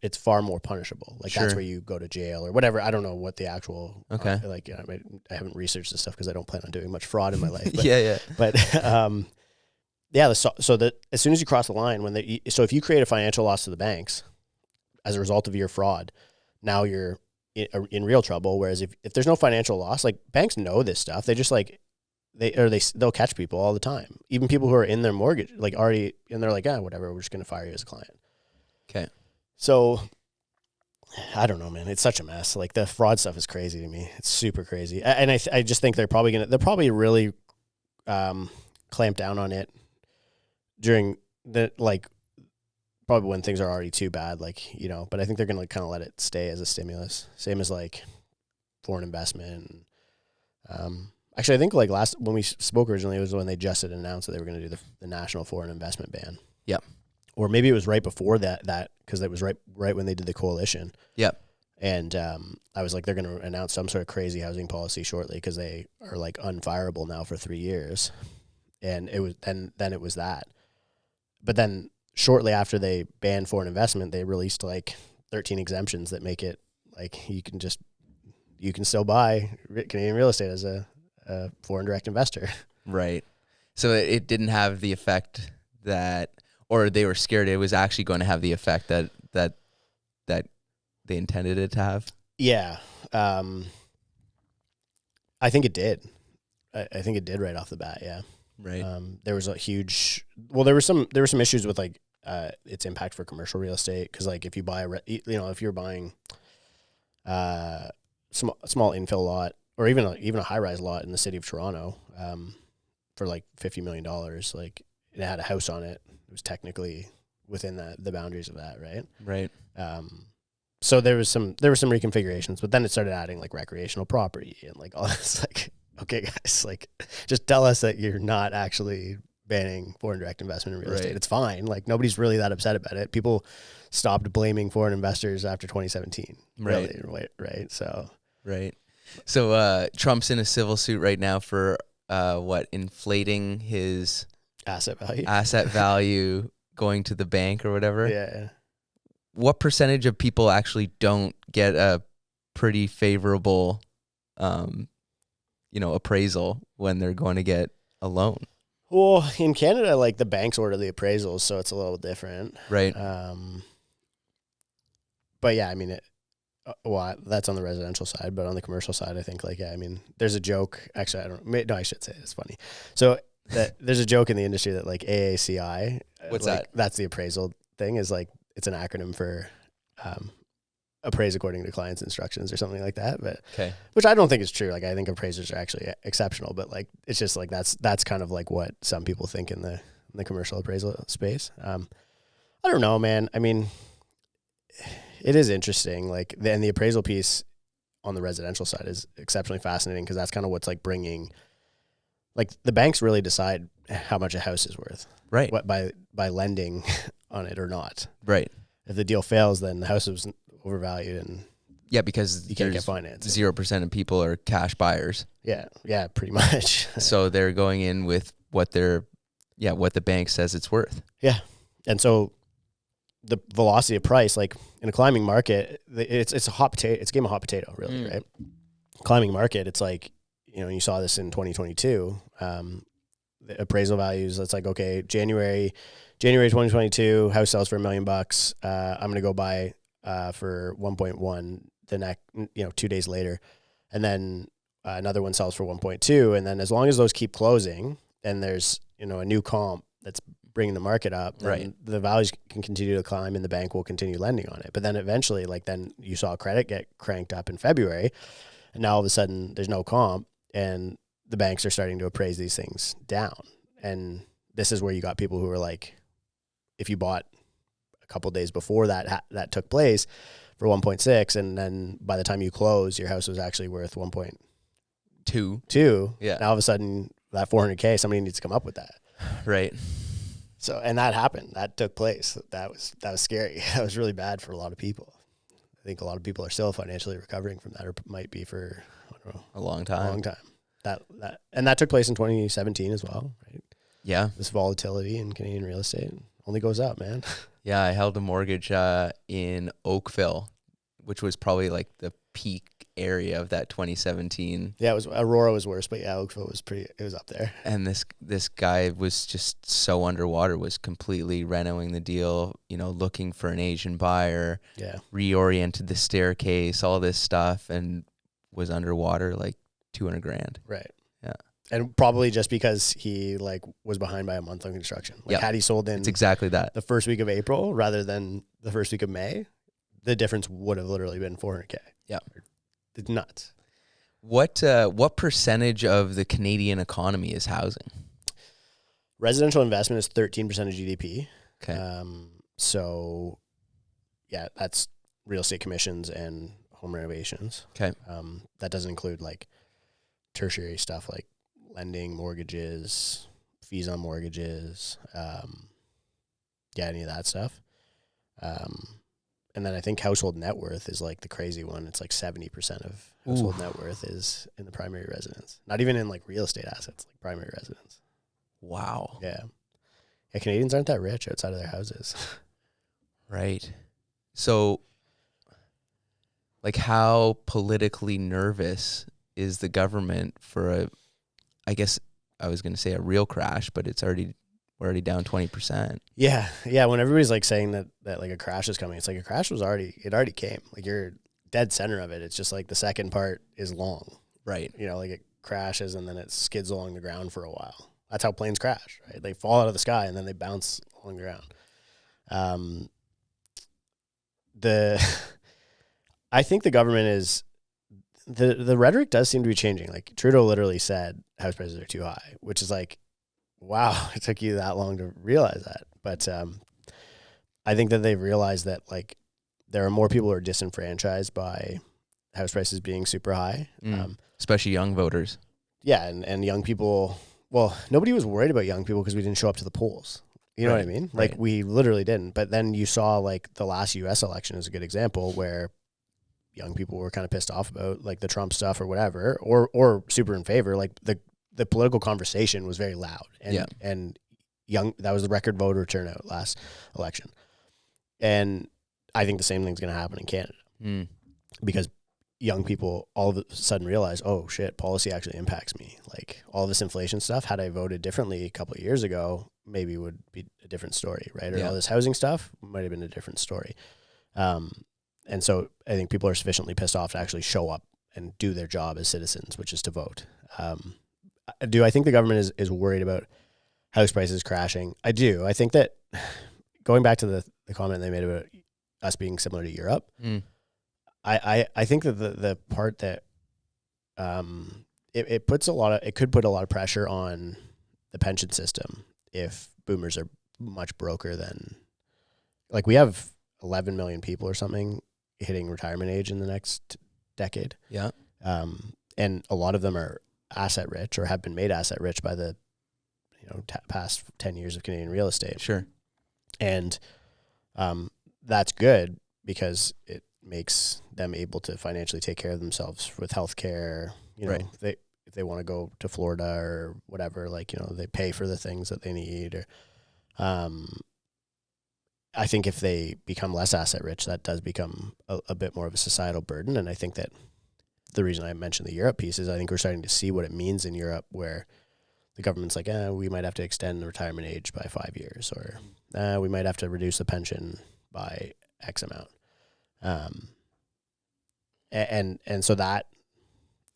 it's far more punishable. Like that's where you go to jail or whatever. I don't know what the actual I haven't researched this stuff because I don't plan on doing much fraud in my life. But, But so that as soon as you cross the line, so if you create a financial loss to the banks as a result of your fraud, now you're in real trouble. Whereas if there's no financial loss, like banks know this stuff, they just like they'll catch people all the time, even people who are in their mortgage like already, and they're like, whatever, we're just gonna fire you as a client. Okay. So I don't know, man. It's such a mess. Like the fraud stuff is crazy to me. It's super crazy, and I just think they'll probably really clamp down on it during the probably when things are already too bad, like, you know, but I think they're going to kind of let it stay as a stimulus. Same as like foreign investment. Actually, I think like when we spoke originally, it was when they just had announced that they were going to do the national foreign investment ban. Yeah. Or maybe it was right before that because it was right when they did the coalition. Yeah. And I was like, they're going to announce some sort of crazy housing policy shortly because they are like unfireable now for 3 years. And it was then it was that. But then shortly after they banned foreign investment, they released like 13 exemptions that make it like you can still buy Canadian real estate as a foreign direct investor. Right. So it didn't have the effect that, or they were scared it was actually going to have the effect that they intended it to have. Yeah. I think it did. I think it did right off the bat. Yeah. Right. There was there were some issues with like its impact for commercial real estate. Cause like if you buy if you're buying small infill lot or even a high rise lot in the city of Toronto, for like $50 million, like it had a house on it. It was technically within the boundaries of that. Right. Right. So there was some reconfigurations, but then it started adding like recreational property and like all this, like, okay guys, like just tell us that you're not actually banning foreign direct investment in real estate. It's fine. Like nobody's really that upset about it. People stopped blaming foreign investors after 2017. Really, right? So Trump's in a civil suit right now for inflating his asset value going to the bank or whatever. Yeah. What percentage of people actually don't get a pretty favorable appraisal when they're going to get a loan? Well, in Canada, like the banks order the appraisals, so it's a little different. Right. But yeah, I mean, that's on the residential side, but on the commercial side, I think I mean, there's a joke. Actually, I should say it's funny. So there's a joke in the industry that like AACI. What's that? That's the appraisal thing, is like, it's an acronym for appraise according to client's instructions or something like that. But which I don't think is true. Like I think appraisers are actually exceptional, but like it's just like that's kind of like what some people think in the commercial appraisal space. I don't know, man. I mean, it is interesting. Like the appraisal piece on the residential side is exceptionally fascinating because that's kind of what's like bringing, like the banks really decide how much a house is worth, right? What by lending on it or not, right? If the deal fails, then the house was overvalued and because you can't get financed. 0% of people are cash buyers. Yeah, pretty much. So they're going in with what the bank says it's worth. Yeah, and so the velocity of price, like in a climbing market, it's a hot potato. It's a game of hot potato, really, right? Climbing market, it's like, you saw this in 2022. The appraisal values, it's like, okay, January 2022, house sells for $1 million. I'm going to go buy for 1.1 the next, 2 days later. And then another one sells for 1.2. And then as long as those keep closing and there's, a new comp that's bringing the market up, then the values can continue to climb and the bank will continue lending on it. But then eventually, then you saw credit get cranked up in February, and now all of a sudden there's no comp and the banks are starting to appraise these things down. And this is where you got people who are like, if you bought a couple days before that took place for 1.6, and then by the time you close, your house was actually worth 1.2. Yeah. Now all of a sudden that $400K, somebody needs to come up with that. Right. So, and that happened. That took place. That was scary. That was really bad for a lot of people. I think a lot of people are still financially recovering from that, or might be for, I don't know, a long time. That took place in 2017 as well, right? Yeah. This volatility in Canadian real estate only goes up, man. Yeah, I held a mortgage in Oakville, which was probably like the peak area of that 2017. Yeah, Aurora was worse, but yeah, Oakville was it was up there. And this guy was just so underwater, was completely renoing the deal, looking for an Asian buyer. Yeah. Reoriented the staircase, all this stuff, and was underwater like $200,000. Right. Yeah. And probably just because he was behind by a month on construction. Had he sold in, it's exactly that, the first week of April rather than the first week of May, the difference would have literally been $400K. Yeah. It's nuts. What percentage of the Canadian economy is housing? Residential investment is 13% of GDP. Okay. So yeah, that's real estate commissions and home renovations. Okay. That doesn't include tertiary stuff like lending, mortgages, fees on mortgages, any of that stuff. And then I think household net worth is the crazy one. It's 70% of household net worth is in the primary residence. Not even in real estate assets, primary residence. Wow. Yeah. Yeah, Canadians aren't that rich outside of their houses. Right. So how politically nervous is the government for I guess I was going to say a real crash, but we're already down 20%. Yeah. When everybody's saying that a crash is coming, it's a crash it already came. You're dead center of it. It's just the second part is long. Right. It crashes and then it skids along the ground for a while. That's how planes crash, right? They fall out of the sky and then they bounce along the ground. I think the government is, the rhetoric does seem to be changing. Trudeau literally said house prices are too high, which is wow, it took you that long to realize that. But I think that they've realized that there are more people who are disenfranchised by house prices being super high. Especially young voters. Yeah, and young people nobody was worried about young people because we didn't show up to the polls. You know what I mean? Like we literally didn't. But then you saw like the last U.S. election is a good example where young people were kind of pissed off about like the Trump stuff or whatever, or super in favor. Like the political conversation was very loud and young. That was the record voter turnout last election. And I think the same thing's going to happen in Canada because young people all of a sudden realize, oh shit, policy actually impacts me. Like all this inflation stuff, had I voted differently a couple of years ago, maybe would be a different story, right? Or all this housing stuff might have been a different story. And so I think people are sufficiently pissed off to actually show up and do their job as citizens, which is to vote. Do I think the government is worried about house prices crashing? I do. I think that going back to the comment they made about us being similar to Europe, I think that the part that it could put a lot of pressure on the pension system if boomers are much broker than, like, we have 11 million people or something hitting retirement age in the next decade. Yeah. And a lot of them are asset rich or have been made asset rich by the past 10 years of Canadian real estate. Sure. And that's good because it makes them able to financially take care of themselves with healthcare. If they want to go to Florida or whatever, like, they pay for the things that they need. Or, I think if they become less asset rich, that does become a bit more of a societal burden. And I think that the reason I mentioned the Europe piece is I think we're starting to see what it means in Europe, where the government's like, we might have to extend the retirement age by 5 years, or we might have to reduce the pension by X amount. And so that,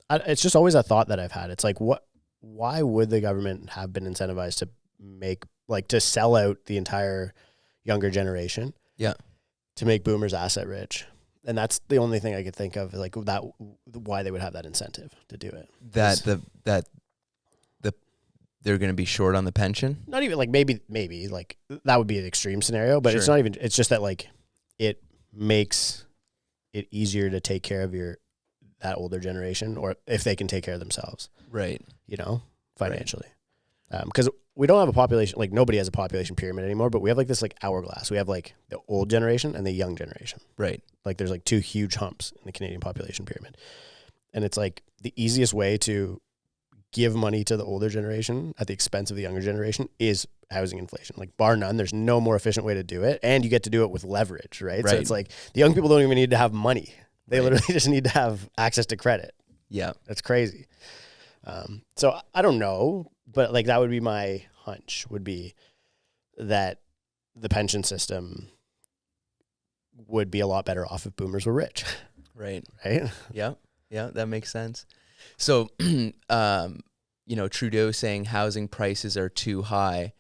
it's just always a thought that I've had. It's like, why would the government have been incentivized to sell out the entire younger generation? Yeah. To make boomers asset rich. And that's the only thing I could think of, like, that, why they would have that incentive to do it. They're going to be short on the pension? Not even, like, maybe like that would be an extreme scenario, but It's not even, it's just that, like, it makes it easier to take care of that older generation, or if they can take care of themselves. Right. Financially. Because we don't have a population, like, nobody has a population pyramid anymore, but we have like this like hourglass. We have like the old generation and the young generation. Right. Like there's like two huge humps in the Canadian population pyramid. And it's like the easiest way to give money to the older generation at the expense of the younger generation is housing inflation. Like, bar none, there's no more efficient way to do it. And you get to do it with leverage, right? So it's like the young people don't even need to have money. They literally just need to have access to credit. Yeah. That's crazy. So I don't know, but like that would be my hunch, would be that the pension system would be a lot better off if boomers were rich. Right. Right? Yeah. Yeah, that makes sense. So, Trudeau saying housing prices are too high,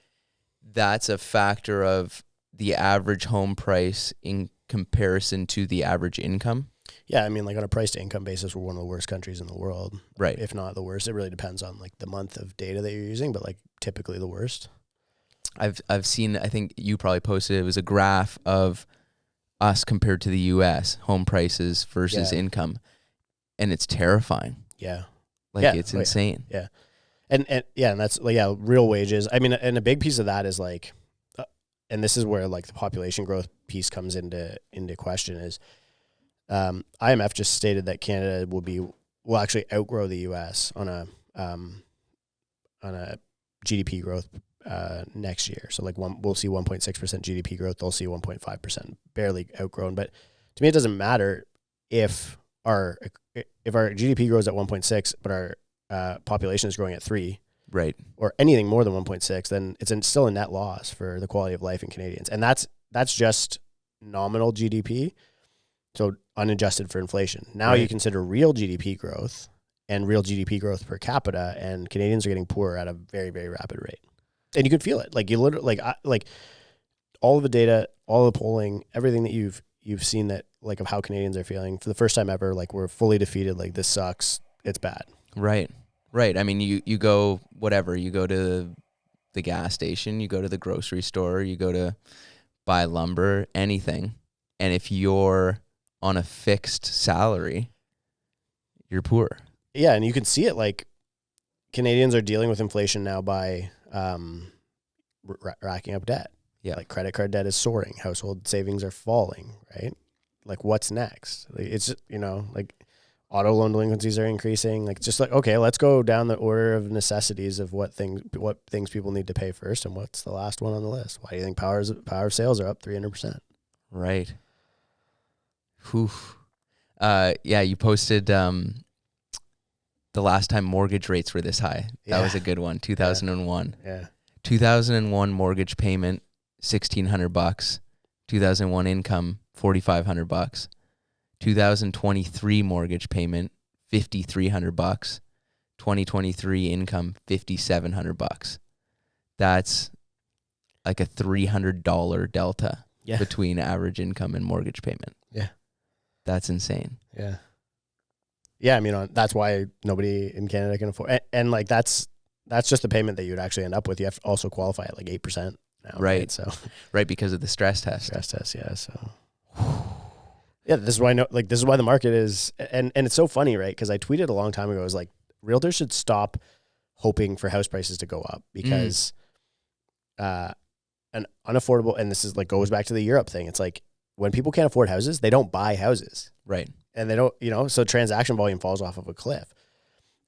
that's a factor of the average home price in comparison to the average income? Yeah, I mean, like on a price to income basis, we're one of the worst countries in the world. Right. If not the worst. It really depends on like the month of data that you're using, but like typically the worst. I've seen, I think you probably posted, it was a graph of us compared to the US, home prices versus income. And it's terrifying. Yeah. Like it's insane. Yeah. And that's like, real wages. I mean, and a big piece of that is like, and this is where like the population growth piece comes into question is, IMF just stated that Canada will actually outgrow the US on a GDP growth next year. So like we'll see 1.6% GDP growth. They'll see 1.5%, barely outgrown. But to me, it doesn't matter if our GDP grows at 1.6, but our population is growing at 3, right, or anything more than 1.6, then it's still a net loss for the quality of life in Canadians, and that's just nominal GDP, so unadjusted for inflation. Now you consider real GDP growth and real GDP growth per capita, and Canadians are getting poorer at a very, very rapid rate, and you could feel it. Like you literally, like all of the data, all the polling, everything that you've seen that like of how Canadians are feeling for the first time ever, like we're fully defeated. Like this sucks. It's bad. Right. I mean, you go whatever, you go to the gas station, you go to the grocery store, you go to buy lumber, anything. And if you're on a fixed salary, you're poor. Yeah. And you can see it like Canadians are dealing with inflation now by racking up debt. Yeah. Like credit card debt is soaring. Household savings are falling, right? Like what's next? Like, it's, like auto loan delinquencies are increasing. Like just like, okay, let's go down the order of necessities of what things people need to pay first. And what's the last one on the list? Why do you think power of sales are up 300%? Right. Whew. Yeah, you posted the last time mortgage rates were this high. That was a good one. 2001. Yeah. 2001 mortgage payment, $1,600. 2001 income, $4,500. 2023 mortgage payment, $5,300. 2023 income, $5,700. That's like a $300 delta between average income and mortgage payment. Yeah. That's insane. Yeah. Yeah, I mean, that's why nobody in Canada can afford it. And like that's just the payment that you would actually end up with. You have to also qualify at like 8% now. Right. So right, because of the stress test. Yeah. So yeah, this is why the market is, and it's so funny, right? Because I tweeted a long time ago, I was like, realtors should stop hoping for house prices to go up because an unaffordable, and this is like goes back to the Europe thing. It's like when people can't afford houses, they don't buy houses. Right. And they don't, so transaction volume falls off of a cliff.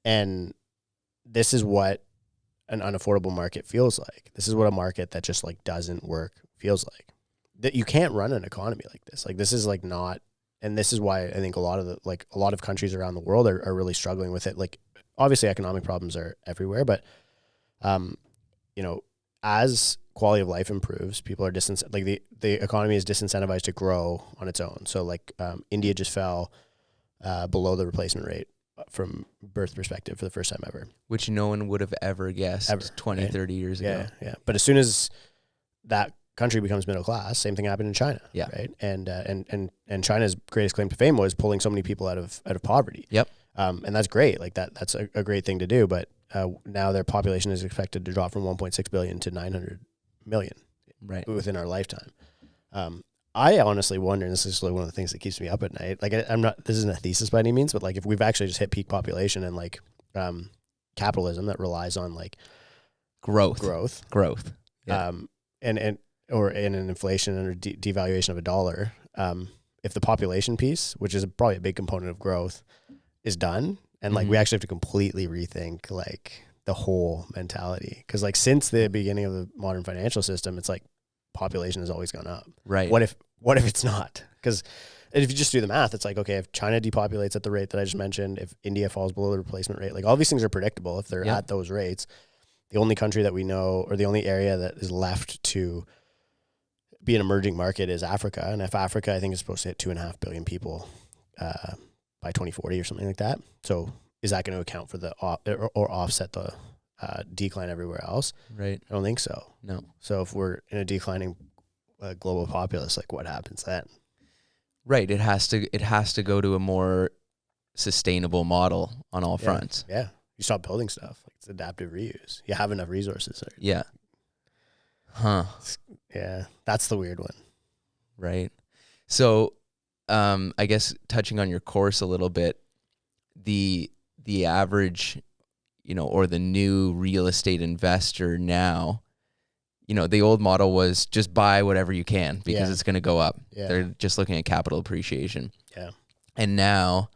And this is what an unaffordable market feels like. This is what a market that just like doesn't work feels like. That you can't run an economy like this. Like this is like not, and this is why I think a lot of countries around the world are really struggling with it. Like obviously economic problems are everywhere, but as quality of life improves, people are the economy is disincentivized to grow on its own. So like India just fell below the replacement rate from birth perspective for the first time ever. Which no one would have ever guessed 20, right? 30 years ago. Yeah. But as soon as that country becomes middle class, same thing happened in China. Yeah. Right. And China's greatest claim to fame was pulling so many people out of poverty. Yep. And that's great. Like that's a great thing to do. But now their population is expected to drop from 1.6 billion to 900 million within our lifetime. I honestly wonder, and this is one of the things that keeps me up at night. Like this isn't a thesis by any means, but like if we've actually just hit peak population and like capitalism that relies on like growth. Yeah. Or in an inflation or devaluation of a dollar, if the population piece, which is probably a big component of growth, is done, and like we actually have to completely rethink like the whole mentality, because like since the beginning of the modern financial system, it's like population has always gone up. Right. What if it's not? Because if you just do the math, it's like, okay, if China depopulates at the rate that I just mentioned, if India falls below the replacement rate, like all these things are predictable if they're at those rates. The only country that we know, or the only area that is left to be an emerging market, is Africa. And if Africa, I think, is supposed to hit 2.5 billion people by 2040 or something like that. So is that going to account for or offset the decline everywhere else? Right. I don't think so. No. So if we're in a declining global populace, like what happens then? Right. It has to go to a more sustainable model on all fronts. Yeah. You stop building stuff. Like it's adaptive reuse. You have enough resources. Yeah. Huh. Yeah. That's the weird one. Right. So, I guess touching on your course a little bit, the average, or the new real estate investor now, the old model was just buy whatever you can because it's going to go up. Yeah. They're just looking at capital appreciation. Yeah. And now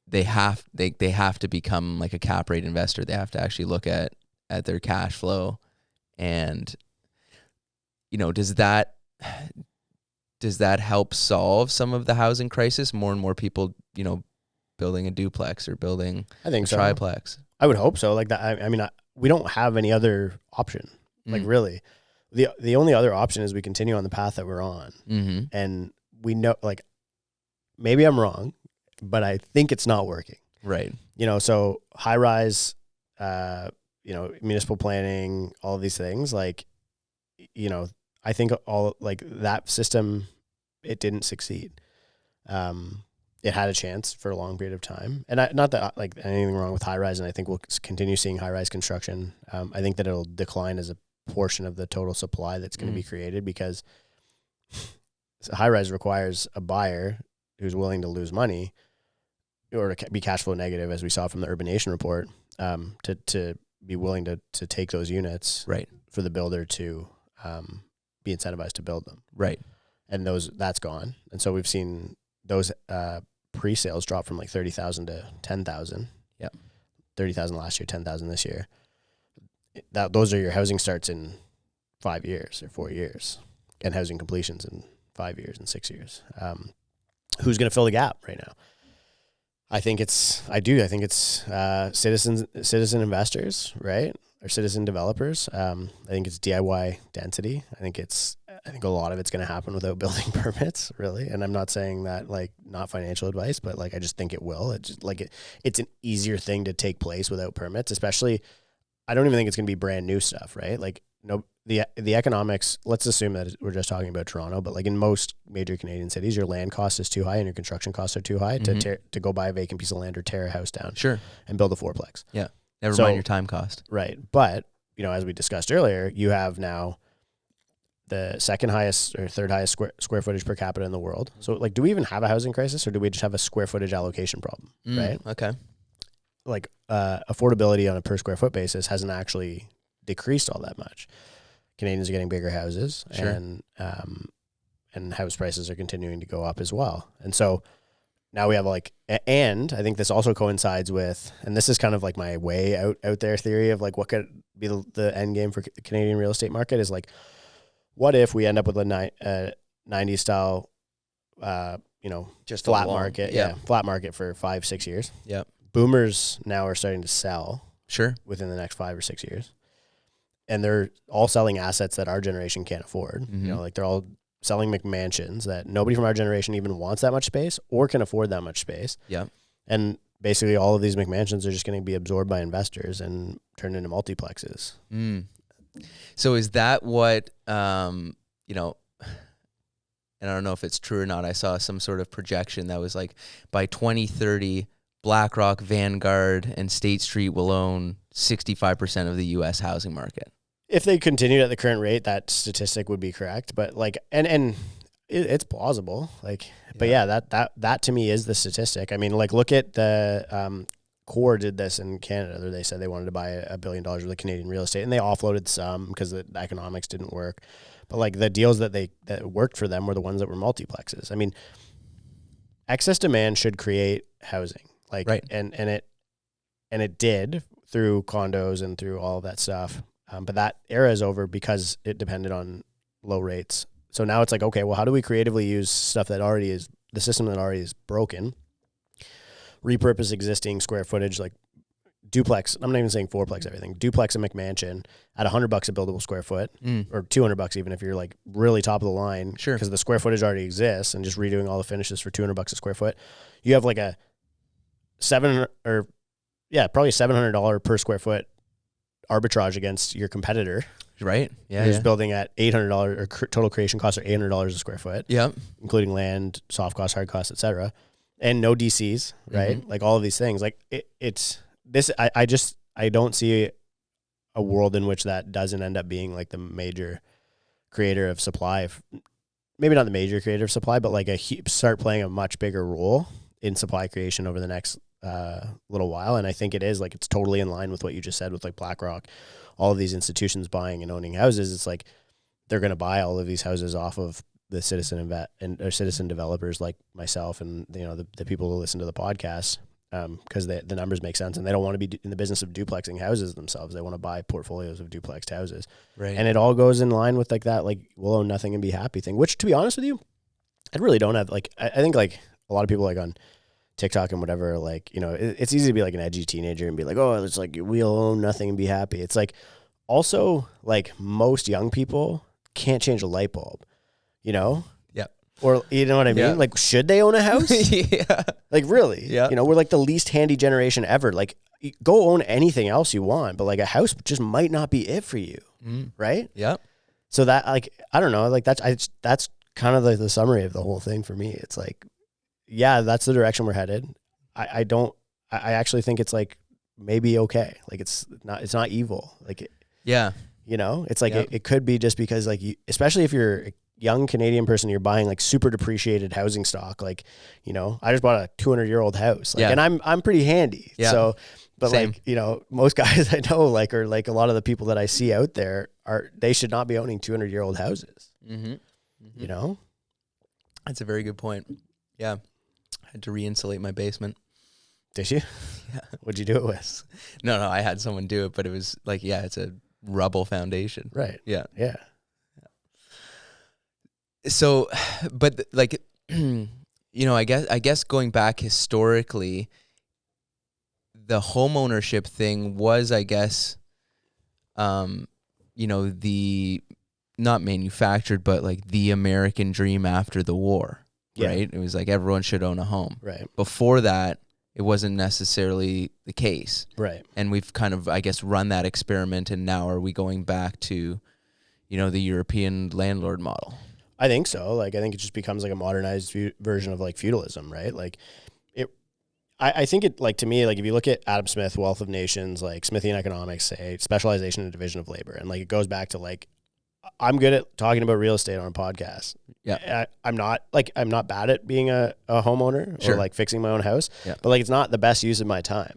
they have to become like a cap rate investor. They have to actually look at their cash flow, and does that help solve some of the housing crisis? More and more people, building a duplex or building a triplex. I would hope so. Like that. I mean, we don't have any other option. Like really, the only other option is we continue on the path that we're on, and we know, like, maybe I'm wrong, but I think it's not working. Right. So high rise, municipal planning, all of these things, like, I think all like that system, it didn't succeed. It had a chance for a long period of time, and not that like anything wrong with high rise, and I think we'll continue seeing high rise construction. I think that it'll decline as a portion of the total supply that's going to be created, because high rise requires a buyer who's willing to lose money or to be cash flow negative, as we saw from the Urban Nation report. to be willing to take those units right. for the builder to be incentivized to build them. Right. And that's gone. And so we've seen those pre-sales drop from like 30,000 to 10,000. Yeah. 30,000 last year, 10,000 this year. Those are your housing starts in 5 years or 4 years, and housing completions in 5 years and 6 years. Who's going to fill the gap right now? I think it's citizen investors, right? Or citizen developers. I think it's DIY density. I think a lot of it's going to happen without building permits, really. And I'm not saying that like not financial advice, but like I just think it will. It's just like it's an easier thing to take place without permits, especially. I don't even think it's going to be brand new stuff, right? Like the economics. Let's assume that we're just talking about Toronto, but like in most major Canadian cities, your land cost is too high and your construction costs are too high to go buy a vacant piece of land or tear a house down, sure, and build a fourplex. Yeah, never mind your time cost. Right, but as we discussed earlier, you have now the second highest or third highest square footage per capita in the world. So like, do we even have a housing crisis, or do we just have a square footage allocation problem? Right. Okay. Like affordability on a per square foot basis hasn't actually decreased all that much. Canadians are getting bigger houses, sure, and house prices are continuing to go up as well. And so now we have and I think this also coincides with, and this is kind of like my way out there theory of like what could be the end game for the Canadian real estate market is like, what if we end up with a 90s style, just flat market, flat market for 5-6 years. Yeah. Boomers now are starting to sell, sure, within the next 5 or 6 years, and they're all selling assets that our generation can't afford. Mm-hmm. Like they're all selling McMansions that nobody from our generation even wants that much space or can afford that much space. Yeah, and basically all of these McMansions are just going to be absorbed by investors and turned into multiplexes. So is that what and I don't know if it's true or not. I saw some sort of projection that was like by 2030. BlackRock, Vanguard, and State Street will own 65% of the U.S. housing market. If they continued at the current rate, that statistic would be correct. But like, and it's plausible. Like, but yeah, that to me is the statistic. I mean, like, look at the Core did this in Canada. They said they wanted to buy $1 billion worth of Canadian real estate, and they offloaded some because the economics didn't work. But like the deals that worked for them were the ones that were multiplexes. I mean, excess demand should create housing. Like, right. and it did through condos and through all of that stuff. But that era is over because it depended on low rates. So now it's like, okay, well, how do we creatively use stuff that already is the system that already is broken, repurpose existing square footage, like duplex. I'm not even saying fourplex, everything. Duplex and McMansion at $100 a buildable square foot, or $200 even if you're like really top of the line. Sure. Because the square footage already exists, and just redoing all the finishes for $200 a square foot, you have like a probably $700 per square foot arbitrage against your competitor. Right. Yeah. Who's building at $800 or total creation costs are $800 a square foot. Yeah. Including land, soft costs, hard costs, etc. And no DCs, right? Mm-hmm. Like all of these things. Like it's this. I don't see a world in which that doesn't end up being like the major creator of supply. Maybe not the major creator of supply, but like start playing a much bigger role in supply creation over the next little while. And I think it is like, it's totally in line with what you just said with like BlackRock, all of these institutions buying and owning houses. It's like, they're going to buy all of these houses off of the citizen or citizen developers like myself and, the people who listen to the podcast, because the numbers make sense, and they don't want to be in the business of duplexing houses themselves. They want to buy portfolios of duplexed houses. Right. And it all goes in line with like that, like we'll own nothing and be happy thing, which to be honest with you, I really don't have like, I think like a lot of people like on TikTok and whatever, like, it's easy to be like an edgy teenager and be like, oh, it's like we'll own nothing and be happy. It's like also like most young people can't change a light bulb, Yep. Or you know what I mean? Yeah. Like, should they own a house? Yeah. Like really? Yeah. We're like the least handy generation ever. Like go own anything else you want, but like a house just might not be it for you. Right? Yep. So that like, I don't know, like that's kind of like the summary of the whole thing for me. It's like, yeah, that's the direction we're headed. I actually think it's like maybe okay. Like it's not evil. Like, yeah, it's like, it could be just because like especially if you're a young Canadian person, you're buying like super depreciated housing stock. Like, I just bought a 200-year-old house, like, and I'm pretty handy. Yeah. So But Same. like, you know, most guys I know, like, or like a lot of the people that I see out there they should not be owning 200-year-old houses. Mm-hmm. Mm-hmm. You know? That's a very good point. Yeah. I had to re-insulate my basement. Did you? Yeah. What'd you do it with? No, I had someone do it, but it was like, yeah, it's a rubble foundation. Right. Yeah. Yeah. So, but like, you know, I guess going back historically, the homeownership thing was, I guess, you know, the not manufactured, but like the American dream after the war, right? It was like everyone should own a home. Right. Before that, it wasn't necessarily the case. Right. And we've kind of, I guess, run that experiment, and now are we going back to, you know, the European landlord model? I think so. Like, I think it just becomes like a modernized version of like feudalism, right? Like, I think it, like, to me, like, if you look at Adam Smith, Wealth of Nations, like Smithian economics, say specialization and division of labor, and like it goes back to like, I'm good at talking about real estate on a podcast. Yeah, I'm not bad at being a homeowner or like fixing my own house. Yeah. But like, it's not the best use of my time.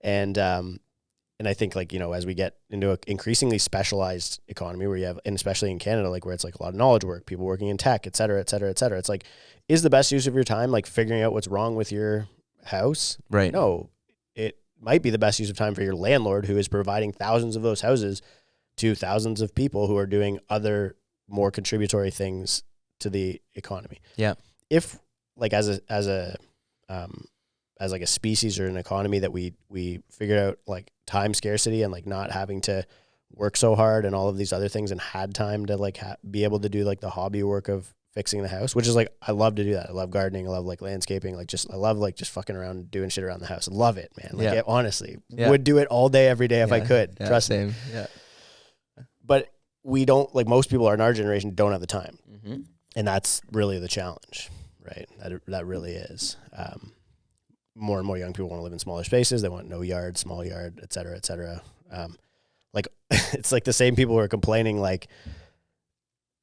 And I think, like, you know, as we get into an increasingly specialized economy where you have, and especially in Canada, like where it's like a lot of knowledge work, people working in tech, et cetera, et cetera, et cetera. It's like, is the best use of your time like figuring out what's wrong with your house? Right. No, it might be the best use of time for your landlord, who is providing thousands of those houses to thousands of people who are doing other more contributory things to the economy. Yeah. If like as like a species or an economy that we figured out like time scarcity and like not having to work so hard and all of these other things, and had time to like be able to do like the hobby work of fixing the house, which is like, I love to do that. I love gardening. I love like landscaping. Like I love like just fucking around and doing shit around the house. I love it, man. Like honestly, would do it all day, every day if I could. Trust me. Yeah. But we don't, like most people in our generation don't have the time. Mm-hmm. And that's really the challenge, right? That really is. More and more young people want to live in smaller spaces. They want no yard, small yard, et cetera, et cetera. Like it's like the same people who are complaining, like,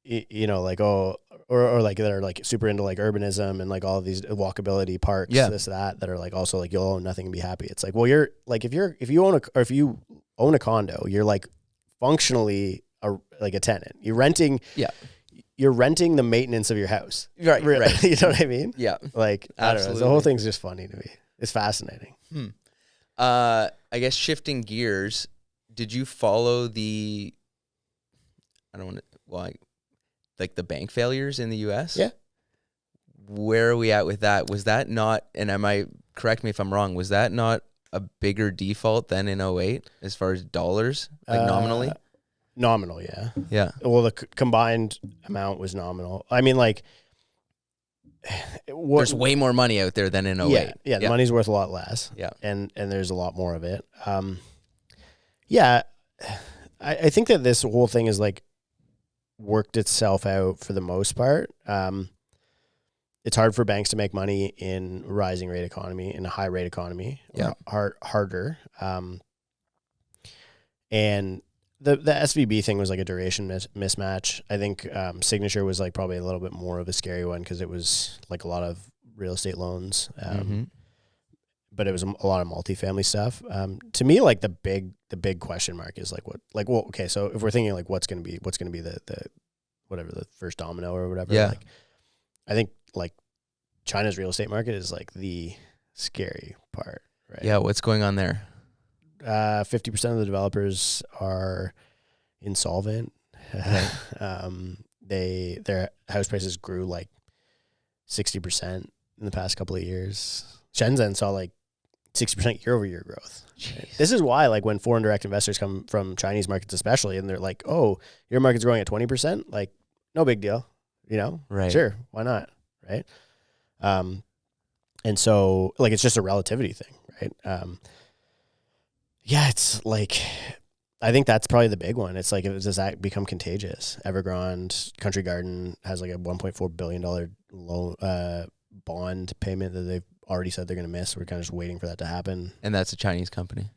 you know, like, oh, or like that are like super into like urbanism and like all of these walkability parks, this, that are like also like, you'll own nothing and be happy. It's like, well, you're like, if you own a condo, you're like functionally like a tenant. You're renting the maintenance of your house. Right. Right. You know what I mean? Yeah. Like, I don't know. The whole thing's just funny to me. It's fascinating. I guess shifting gears, did you follow like the bank failures in the US? Yeah. Where are we at with that? Was that not, and correct me if I'm wrong, was that not a bigger default than in 2008 as far as dollars, like nominally? Nominal, yeah. Yeah. Well, the combined amount was nominal. I mean, like, there's way more money out there than in 2008. Yeah, the money's worth a lot less. Yeah. And there's a lot more of it. I think that this whole thing is like worked itself out for the most part. It's hard for banks to make money in a rising rate economy, in a high rate economy. Yeah. Harder. And the SVB thing was like a duration mismatch. I think Signature was like probably a little bit more of a scary one because it was like a lot of real estate loans. But it was a lot of multifamily stuff. To me, like the big question mark is like okay, so if we're thinking like what's gonna be the whatever the first domino or whatever, like I think like China's real estate market is like the scary part, right? Yeah, what's going on there? 50% of the developers are insolvent. Right. Their house prices grew like 60% in the past couple of years. Shenzhen saw like 60% year-over-year growth. Right? This is why, like, when foreign direct investors come from Chinese markets especially, and they're like, oh, your market's growing at 20%? Like, no big deal, you know? Right. Sure, why not, right? And so, like, it's just a relativity thing, right? Yeah, it's like, I think that's probably the big one. It's like, does that become contagious? Evergrande, Country Garden has like a $1.4 billion loan, bond payment that they've already said they're going to miss. We're kind of just waiting for that to happen. And that's a Chinese company.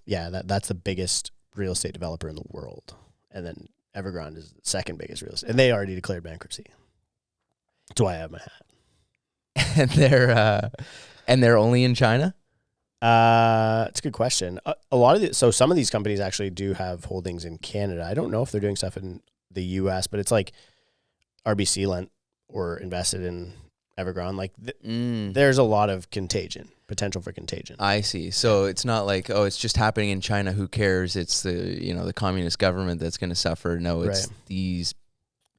Yeah, that's the biggest real estate developer in the world. And then Evergrande is the second biggest real estate. And they already declared bankruptcy. That's why I have my hat. And they're only in China? It's a good question. Some of these companies actually do have holdings in Canada. I don't know if they're doing stuff in the U.S., but it's like RBC lent or invested in Evergrande. Like there's a lot of potential for contagion. I see. So it's not like, it's just happening in China. Who cares? It's the communist government that's going to suffer. No, it's these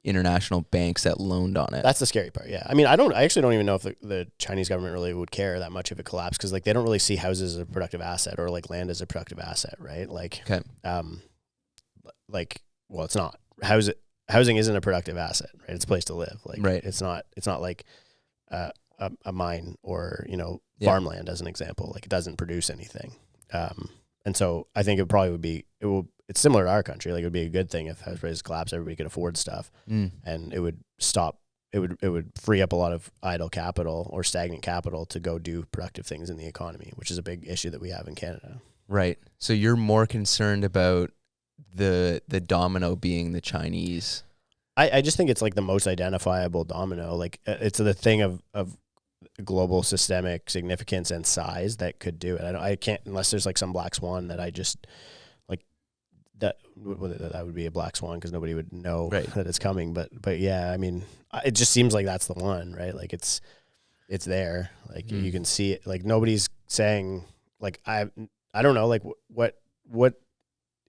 international banks that loaned on it. That's the scary part. Yeah. I mean, I actually don't even know if the Chinese government really would care that much if it collapsed, because like they don't really see houses as a productive asset or like land as a productive asset, right? Like, well, it's not. Housing isn't a productive asset, right? It's a place to live. Like, it's not like a mine or farmland as an example. Like it doesn't produce anything. And so I think it's similar to our country. Like it would be a good thing if house prices collapse, everybody could afford stuff, and it would free up a lot of idle capital or stagnant capital to go do productive things in the economy, which is a big issue that we have in Canada. Right. So you're more concerned about the domino being the Chinese. I just think it's like the most identifiable domino. Like it's the thing of global systemic significance and size that could do it. I can't, unless there's like some black swan that I just like, that would be a black swan because nobody would know that it's coming. But yeah, I mean, it just seems like that's the one, right? Like it's there. Like you can see it. Like nobody's saying like, I don't know, like what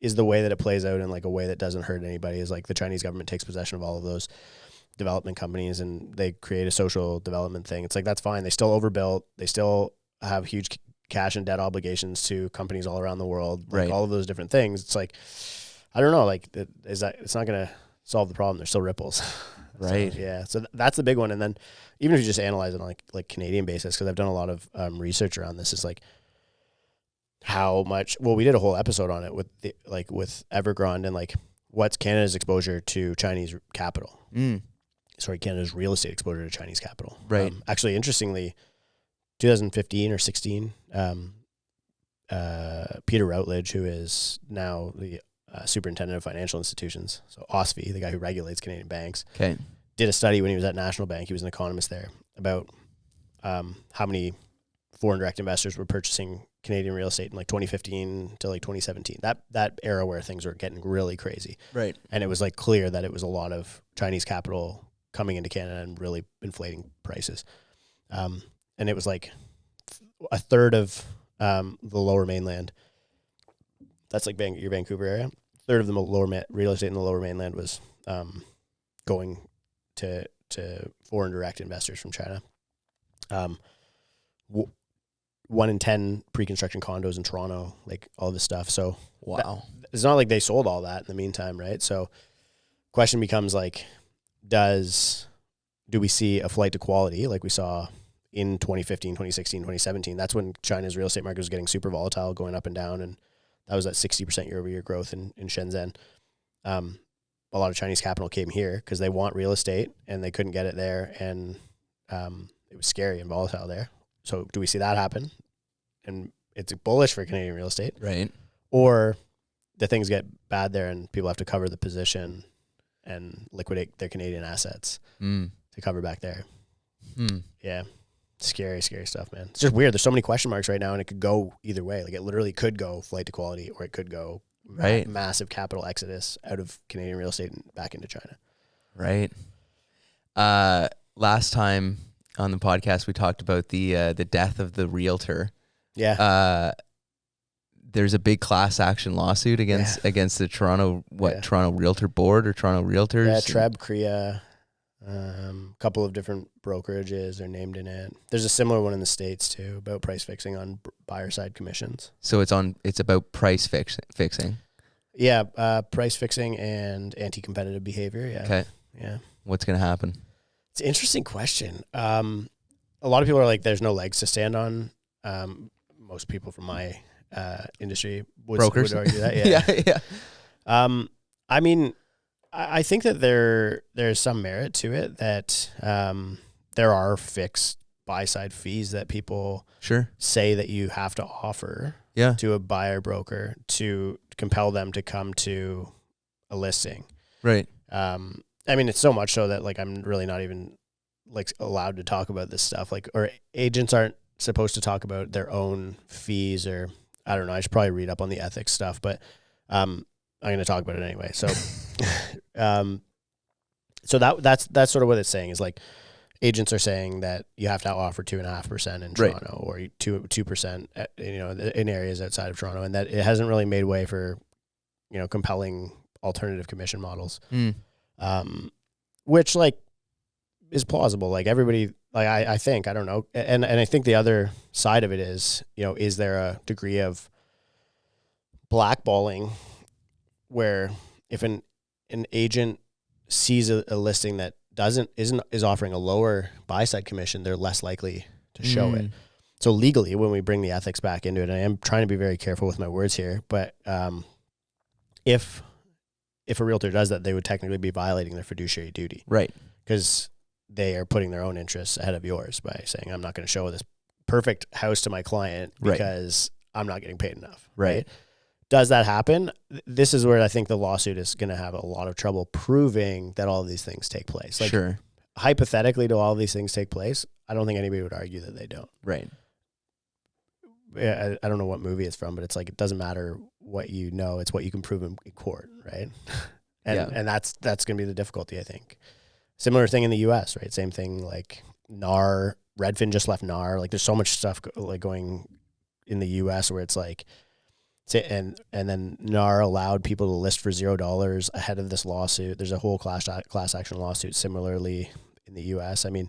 is the way that it plays out in like a way that doesn't hurt anybody is like the Chinese government takes possession of all of those development companies and they create a social development thing. It's like, that's fine. They still overbuilt. They still have huge cash and debt obligations to companies all around the world. Like all of those different things. It's like, I don't know, like it's not going to solve the problem. There's still ripples. Right. So, yeah. So that's the big one. And then even if you just analyze it on like Canadian basis, cause I've done a lot of research around this, is like, how much, well, we did a whole episode on it with Evergrande and like what's Canada's exposure to Chinese capital. Canada's real estate exposure to Chinese capital. Right. Actually, interestingly, 2015 or 16, Peter Routledge, who is now the superintendent of financial institutions, so OSFI, the guy who regulates Canadian banks, did a study when he was at National Bank. He was an economist there about how many foreign direct investors were purchasing Canadian real estate in like 2015 to like 2017, that era where things were getting really crazy. Right. And it was like clear that it was a lot of Chinese capital coming into Canada and really inflating prices. And it was like a third of the lower mainland. That's like your Vancouver area. A third of the real estate in the lower mainland was going to foreign direct investors from China. 1 in 10 pre-construction condos in Toronto, like all this stuff. So wow, it's not like they sold all that in the meantime, right? So question becomes like, do we see a flight to quality like we saw in 2015, 2016, 2017? That's when China's real estate market was getting super volatile, going up and down, and that was at 60% year-over-year growth in Shenzhen. A lot of Chinese capital came here because they want real estate and they couldn't get it there, and it was scary and volatile there. So do we see that happen? And it's bullish for Canadian real estate. Right. Or the things get bad there and people have to cover the position and liquidate their Canadian assets to cover back there. Yeah. Scary stuff, man. It's just weird. There's so many question marks right now and it could go either way. Like it literally could go flight to quality or it could go massive capital exodus out of Canadian real estate and back into China. Right. Last time on the podcast, we talked about the death of the realtor. Yeah. There's a big class action lawsuit against the Toronto Realtor Board or Toronto Realtors. Yeah, Treb, CREA, couple of different brokerages are named in it. There's a similar one in the States too about price fixing on buyer side commissions. So it's about price fixing. Yeah, price fixing and anti-competitive behavior. Yeah. Okay. Yeah. What's going to happen? It's an interesting question. A lot of people are like, there's no legs to stand on. Most people from my industry would argue that. Yeah. I mean, I think that there's some merit to it that there are fixed buy-side fees that people say that you have to offer to a buyer broker to compel them to come to a listing. Right. I mean, it's so much so that like I'm really not even like allowed to talk about this stuff. Like, or agents aren't supposed to talk about their own fees, or I don't know. I should probably read up on the ethics stuff, but I'm going to talk about it anyway. So, so that's sort of what it's saying is like agents are saying that you have to offer 2.5% in Toronto or 2%, in areas outside of Toronto, and that it hasn't really made way for, compelling alternative commission models, which like is plausible. Like everybody, like I think, I don't know. And I think the other side of it is, is there a degree of blackballing where if an agent sees a listing that is offering a lower buy side commission, they're less likely to show it. So legally, when we bring the ethics back into it, and I am trying to be very careful with my words here, but if a realtor does that, they would technically be violating their fiduciary duty. Right. Because they are putting their own interests ahead of yours by saying, I'm not going to show this perfect house to my client because I'm not getting paid enough. Right. Does that happen? This is where I think the lawsuit is going to have a lot of trouble proving that all of these things take place. Like, sure. Hypothetically, do all of these things take place? I don't think anybody would argue that they don't. Right. I don't know what movie it's from, but it's like, it doesn't matter what you know, it's what you can prove in court, right? And that's going to be the difficulty, I think. Similar thing in the US, right? Same thing, like NAR, Redfin just left NAR. Like there's so much stuff like going in the US where it's like, and then NAR allowed people to list for $0 ahead of this lawsuit. There's a whole class action lawsuit similarly in the US. I mean,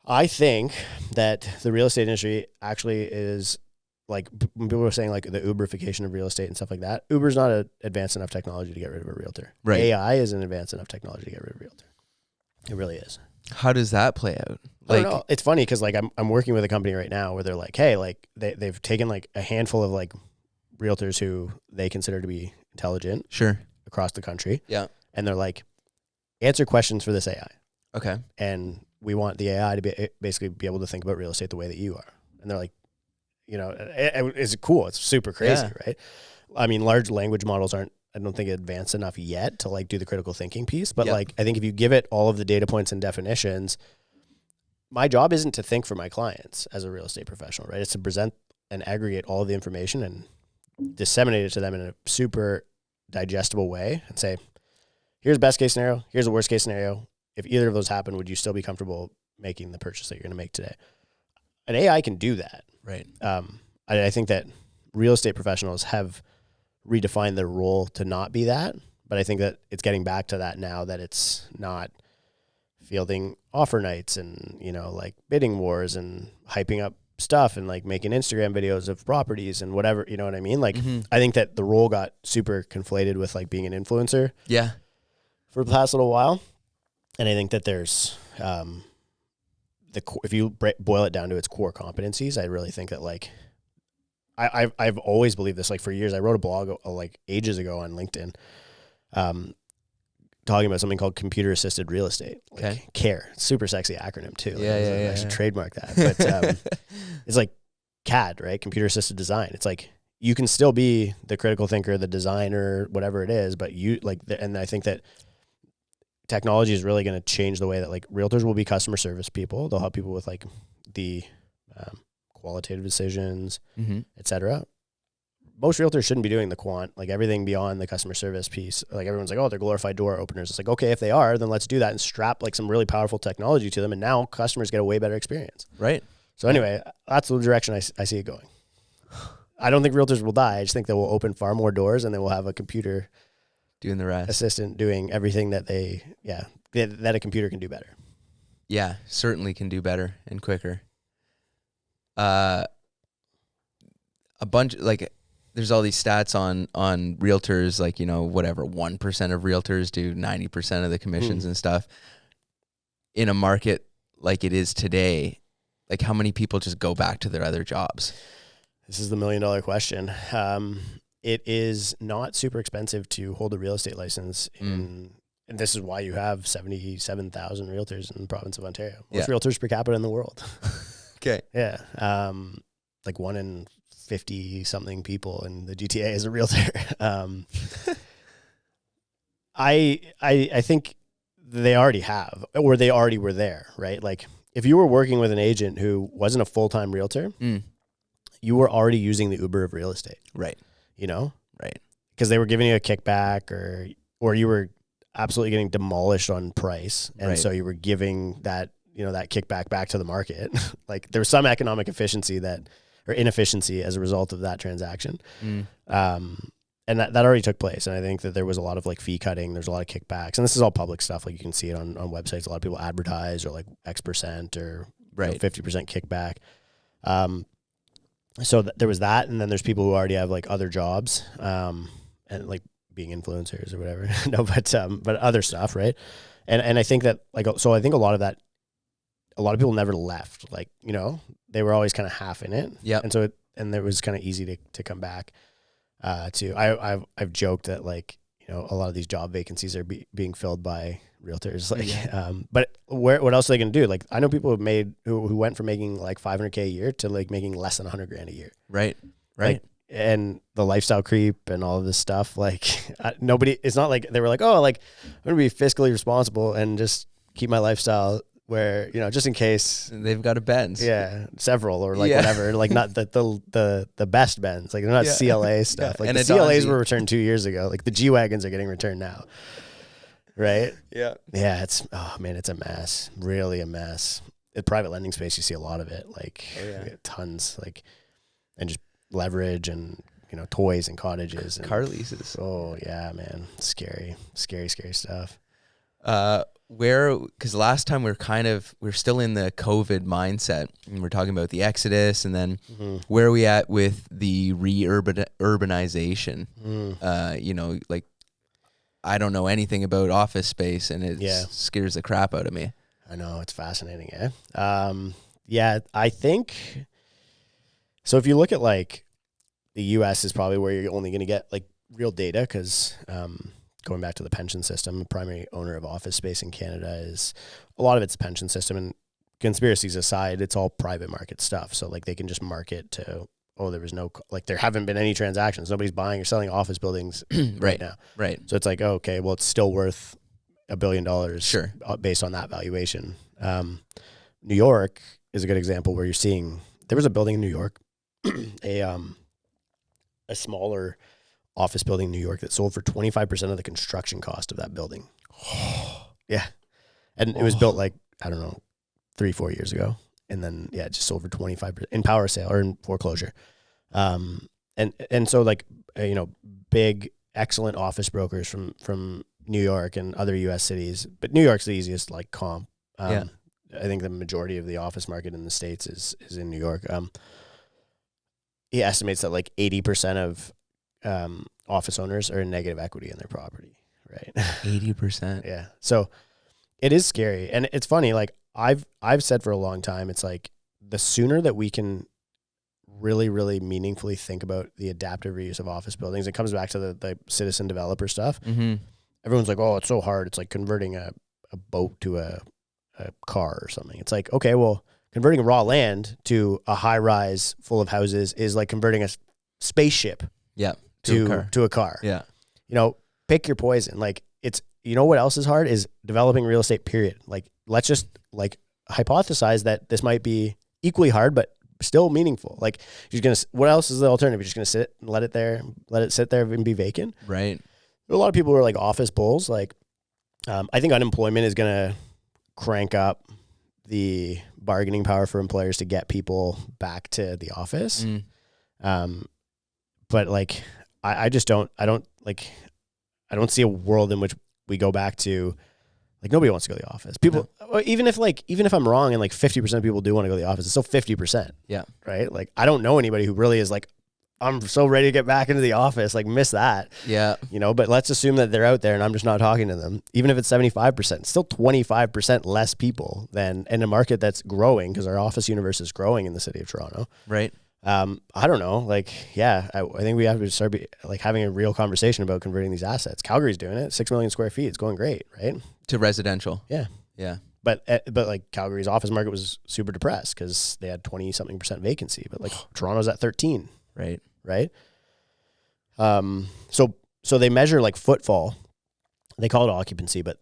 I think that the real estate industry actually is like, when people are saying like the Uberification of real estate and stuff like that, Uber's not an advanced enough technology to get rid of a realtor. Right. AI is an advanced enough technology to get rid of a realtor. It really is. How does that play out? Like, I don't know. It's funny because like I'm working with a company right now where they're like, hey, like they've taken like a handful of like realtors who they consider to be intelligent, sure, across the country, and they're like, answer questions for this AI, okay, and we want the AI to basically be able to think about real estate the way that you are, and they're like, it's cool, it's super crazy, right? I mean, large language models aren't, I don't think, advanced enough yet to like do the critical thinking piece, but like I think if you give it all of the data points and definitions, my job isn't to think for my clients as a real estate professional, right? It's to present and aggregate all of the information and disseminate it to them in a super digestible way and say, here's best case scenario, here's the worst case scenario. If either of those happen, would you still be comfortable making the purchase that you're going to make today? An AI can do that. Right. I think that real estate professionals have redefined their role to not be that, but I think that it's getting back to that now, that it's not fielding offer nights and, like bidding wars and hyping up stuff and like making Instagram videos of properties and whatever, you know what I mean? Like, I think that the role got super conflated with like being an influencer for the past little while. And I think that there's, if you boil it down to its core competencies, I really think that like, I've always believed this, like for years. I wrote a blog like ages ago on LinkedIn, talking about something called computer assisted real estate, like CARE. Super sexy acronym too. I should trademark that. But it's like CAD, right? Computer assisted design. It's like you can still be the critical thinker, the designer, whatever it is, but you like, and I think that technology is really going to change the way that like realtors will be customer service people. They'll help people with like the qualitative decisions, et cetera. Most realtors shouldn't be doing the quant, like everything beyond the customer service piece. Like everyone's like, oh, they're glorified door openers. It's like, okay, if they are, then let's do that and strap like some really powerful technology to them. And now customers get a way better experience. Right. So anyway, that's the direction I see it going. I don't think realtors will die. I just think they will open far more doors and they will have a computer doing the rest, assistant doing everything that that a computer can do better. Yeah, certainly can do better and quicker. A bunch, like, there's all these stats on realtors, like, 1% of realtors do 90% of the commissions and stuff. In a market like it is today, like how many people just go back to their other jobs? This is the $1 million question. It is not super expensive to hold a real estate license and this is why you have 77,000 realtors in the province of Ontario. Most realtors per capita in the world. Okay. Yeah. Like 1 in 50 something people in the GTA is a realtor. I think they already have, or they already were there, right? Like if you were working with an agent who wasn't a full-time realtor, you were already using the Uber of real estate. Right. You know? Right. Because they were giving you a kickback or you were absolutely getting demolished on price. And so you were giving that, that kickback back to the market. Like there was some economic efficiency or inefficiency as a result of that transaction. And that already took place. And I think that there was a lot of like fee cutting. There's a lot of kickbacks. And this is all public stuff. Like you can see it on websites. A lot of people advertise or like X% or 50% kickback. So there was that. And then there's people who already have like other jobs and like being influencers or whatever. No, but other stuff. Right. And I think that so I think a lot of people never left. Like, they were always kind of half in it. Yeah. And so and it was kind of easy to come back. I've joked that like, a lot of these job vacancies are being filled by realtors. Like, but what else are they going to do? Like, I know people who went from making like $500K a year to like making less than $100,000 a year. Right. Like, and the lifestyle creep and all of this stuff, like it's not like they were like, oh, like I'm going to be fiscally responsible and just keep my lifestyle where, just in case they've got a Benz. Yeah. Several or like whatever, like not the best Benz, like they're not CLA stuff. Like and the CLAs were returned 2 years ago. Like the G-Wagons are getting returned now. Right. Yeah. Yeah. It's a mess, really a mess. In private lending space, you see a lot of it, like tons, like, and just leverage and, toys and cottages and car leases. Oh yeah, man. Scary stuff. Because last time we're still in the COVID mindset and we're talking about the exodus and then where are we at with the urbanization? Like I don't know anything about office space and it scares the crap out of me. I know, it's fascinating, eh? I think, so if you look at like the US is probably where you're only going to get like real data because, going back to the pension system, the primary owner of office space in Canada is a lot of it's pension system, and conspiracies aside, it's all private market stuff. So like they can just market to, there haven't been any transactions. Nobody's buying or selling office buildings right now. Right. So it's like, okay, well, it's still worth $1 billion sure, based on that valuation. New York is a good example where you're seeing, there was a building in New York, a smaller office building in New York that sold for 25% of the construction cost of that building. Yeah. And it was built like, I don't know, 3-4 years ago. And then, it just sold for 25% in power sale or in foreclosure. And so like, big, excellent office brokers from New York and other US cities, but New York's the easiest like comp. I think the majority of the office market in the States is in New York. He estimates that like 80% of office owners are in negative equity in their property, right? 80%. Yeah. So it is scary. And it's funny, like I've said for a long time, it's like the sooner that we can really, really meaningfully think about the adaptive reuse of office buildings, it comes back to the citizen developer stuff. Mm-hmm. Everyone's like, oh, it's so hard. It's like converting a boat to a car or something. It's like, okay, well, converting raw land to a high rise full of houses is like converting a spaceship to a car. Yeah. Pick your poison. Like it's, what else is hard is developing real estate, period. Like, let's just like hypothesize that this might be equally hard, but still meaningful. Like what else is the alternative? You're just going to sit and let it sit there and be vacant. Right. There are a lot of people who are like office bulls. Like, I think unemployment is going to crank up the bargaining power for employers to get people back to the office. But like, I don't see a world in which we go back to like, nobody wants to go to the office. People, even if I'm wrong and like 50% of people do want to go to the office, it's still 50%. Yeah. Right. Like, I don't know anybody who really is like, I'm so ready to get back into the office, like miss that. Yeah. But let's assume that they're out there and I'm just not talking to them. Even if it's 75%, still 25% less people than in a market that's growing, because our office universe is growing in the city of Toronto. Right. I don't know. Like, I think we have to start having a real conversation about converting these assets. Calgary's doing it, 6 million square feet. It's going great, right? To residential. Yeah. Yeah. But like Calgary's office market was super depressed because they had 20-something% vacancy, but like Toronto's at 13. Right. Right. So they measure like footfall. They call it occupancy, but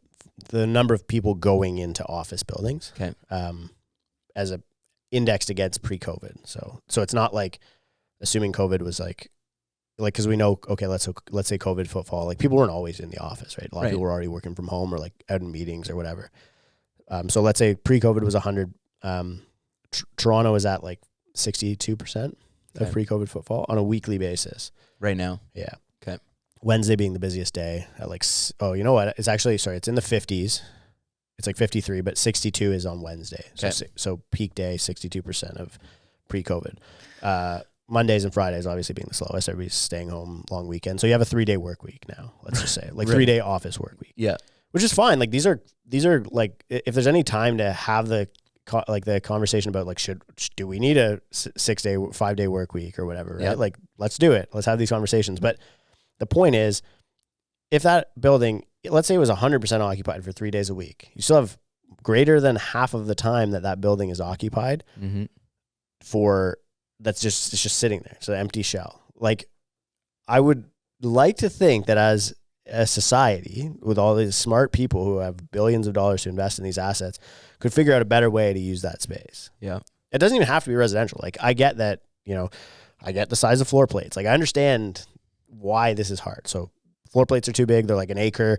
the number of people going into office buildings. Okay. as a indexed against pre-COVID. So it's not like assuming COVID was like because we know, okay, let's say COVID footfall, like people weren't always in the office, right? A lot of people were already working from home or like out in meetings or whatever. So let's say pre-COVID was 100. Toronto is at like 62% of pre-COVID footfall on a weekly basis. Right now. Yeah. Okay. Wednesday being the busiest day at like, you know what? It's actually, it's in the 50s. It's like 53, but 62 is on Wednesday. So peak day, 62% of pre-COVID. Mondays and Fridays obviously being the slowest. Everybody's staying home long weekend. So you have a 3-day work week now, let's just say. Like 3-day office work week. Yeah. Which is fine. Like these are like, if there's any time to have the conversation about like, do we need a 6-day, 5-day work week or whatever, right? Yeah. Like, let's do it. Let's have these conversations. But the point is, if that building, let's say it was 100% occupied for 3 days a week, you still have greater than half of the time that building is occupied for, it's just sitting there. So empty shell. Like, I would like to think that as a society with all these smart people who have billions of dollars to invest in these assets could figure out a better way to use that space. Yeah. It doesn't even have to be residential. Like, I get that, I get the size of floor plates. Like, I understand why this is hard. So floor plates are too big. They're like an acre,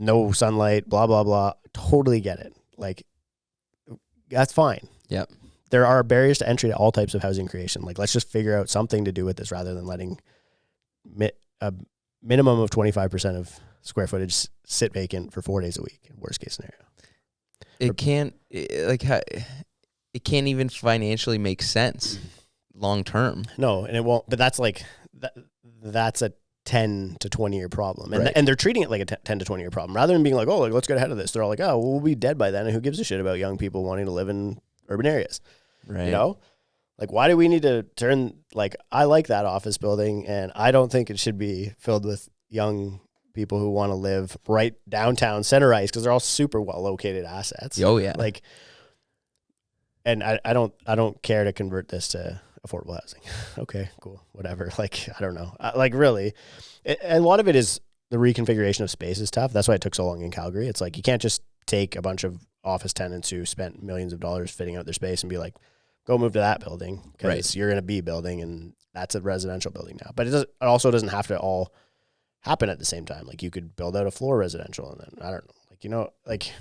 no sunlight, blah, blah, blah. Totally get it. Like, that's fine. Yep. There are barriers to entry to all types of housing creation. Like, let's just figure out something to do with this rather than letting a minimum of 25% of square footage sit vacant for 4 days a week. Worst case scenario. It can't even financially make sense long term. No, and it won't. But that's like that's a 10 to 20 year problem, and they're treating it like a 10 to 20 year problem rather than being like, oh, like, let's get ahead of this. They're all like, oh, well, we'll be dead by then, and who gives a shit about young people wanting to live in urban areas? Right. Like, why do we need to turn, like, I like that office building, and I don't think it should be filled with young people who want to live right downtown center ice, because they're all super well located assets. Oh yeah. Like, and I don't care to convert this to affordable housing. Okay, cool, whatever. Like, I don't know. Like, really, a lot of it is the reconfiguration of space is tough. That's why it took so long in Calgary. It's like, you can't just take a bunch of office tenants who spent millions of dollars fitting out their space and be like, go move to that building, because you're in a B building and that's a residential building now. But it also doesn't have to all happen at the same time. Like, you could build out a floor residential, and then, I don't know, like,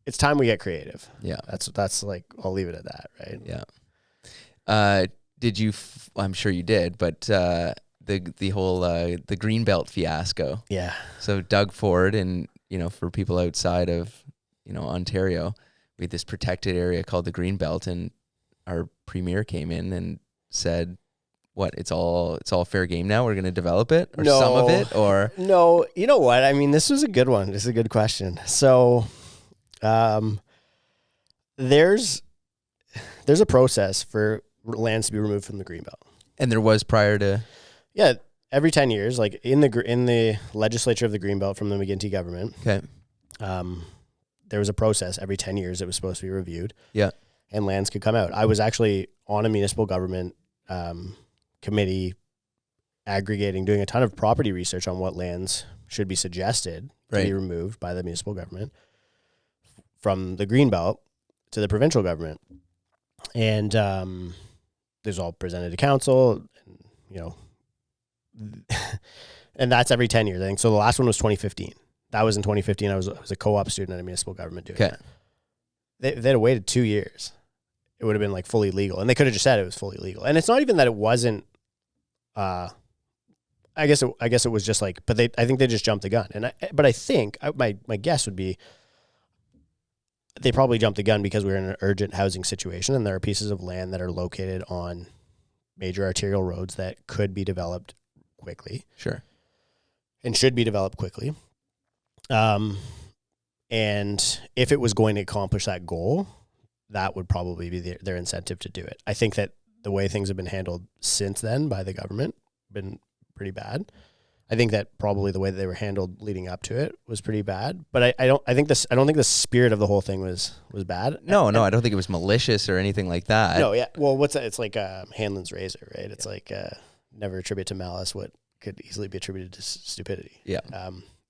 it's time we get creative. Yeah. That's like, I'll leave it at that. Right. Yeah. Did you, I'm sure you did, but, the whole, the Greenbelt fiasco. Yeah. So Doug Ford, and, for people outside of, Ontario, we had this protected area called the Greenbelt, and our premier came in and said, what, it's all fair game now? We're going to develop it, or some of it, or? No, you know what? I mean, this was a good one. This is a good question. So, there's a process for lands to be removed from the Greenbelt. And there was prior to? Yeah. Every 10 years, like in the legislature of the Greenbelt from the McGuinty government. Okay. There was a process every 10 years. It was supposed to be reviewed. Yeah. And lands could come out. I was actually on a municipal government committee doing a ton of property research on what lands should be suggested to be removed by the municipal government from the Greenbelt to the provincial government. And there's all presented to council, and that's every 10 years, I think. So the last one was 2015. That was in 2015. I was a co-op student at a municipal government doing that. They'd have waited 2 years. It would have been like fully legal, and they could have just said it was fully legal. And it's not even that it wasn't. I guess it was just like, but I think they just jumped the gun. But I think my guess would be they probably jumped the gun because we were in an urgent housing situation, and there are pieces of land that are located on major arterial roads that could be developed quickly. Sure. And should be developed quickly. And if it was going to accomplish that goal, that would probably be their incentive to do it. I think that the way things have been handled since then by the government been pretty bad. I think that probably the way that they were handled leading up to it was pretty bad. But I don't think the spirit of the whole thing was bad. No, I don't think it was malicious or anything like that. No, yeah. Well, what's that? It's like Hanlon's razor, right? It's like never attribute to malice what could easily be attributed to stupidity. Yeah.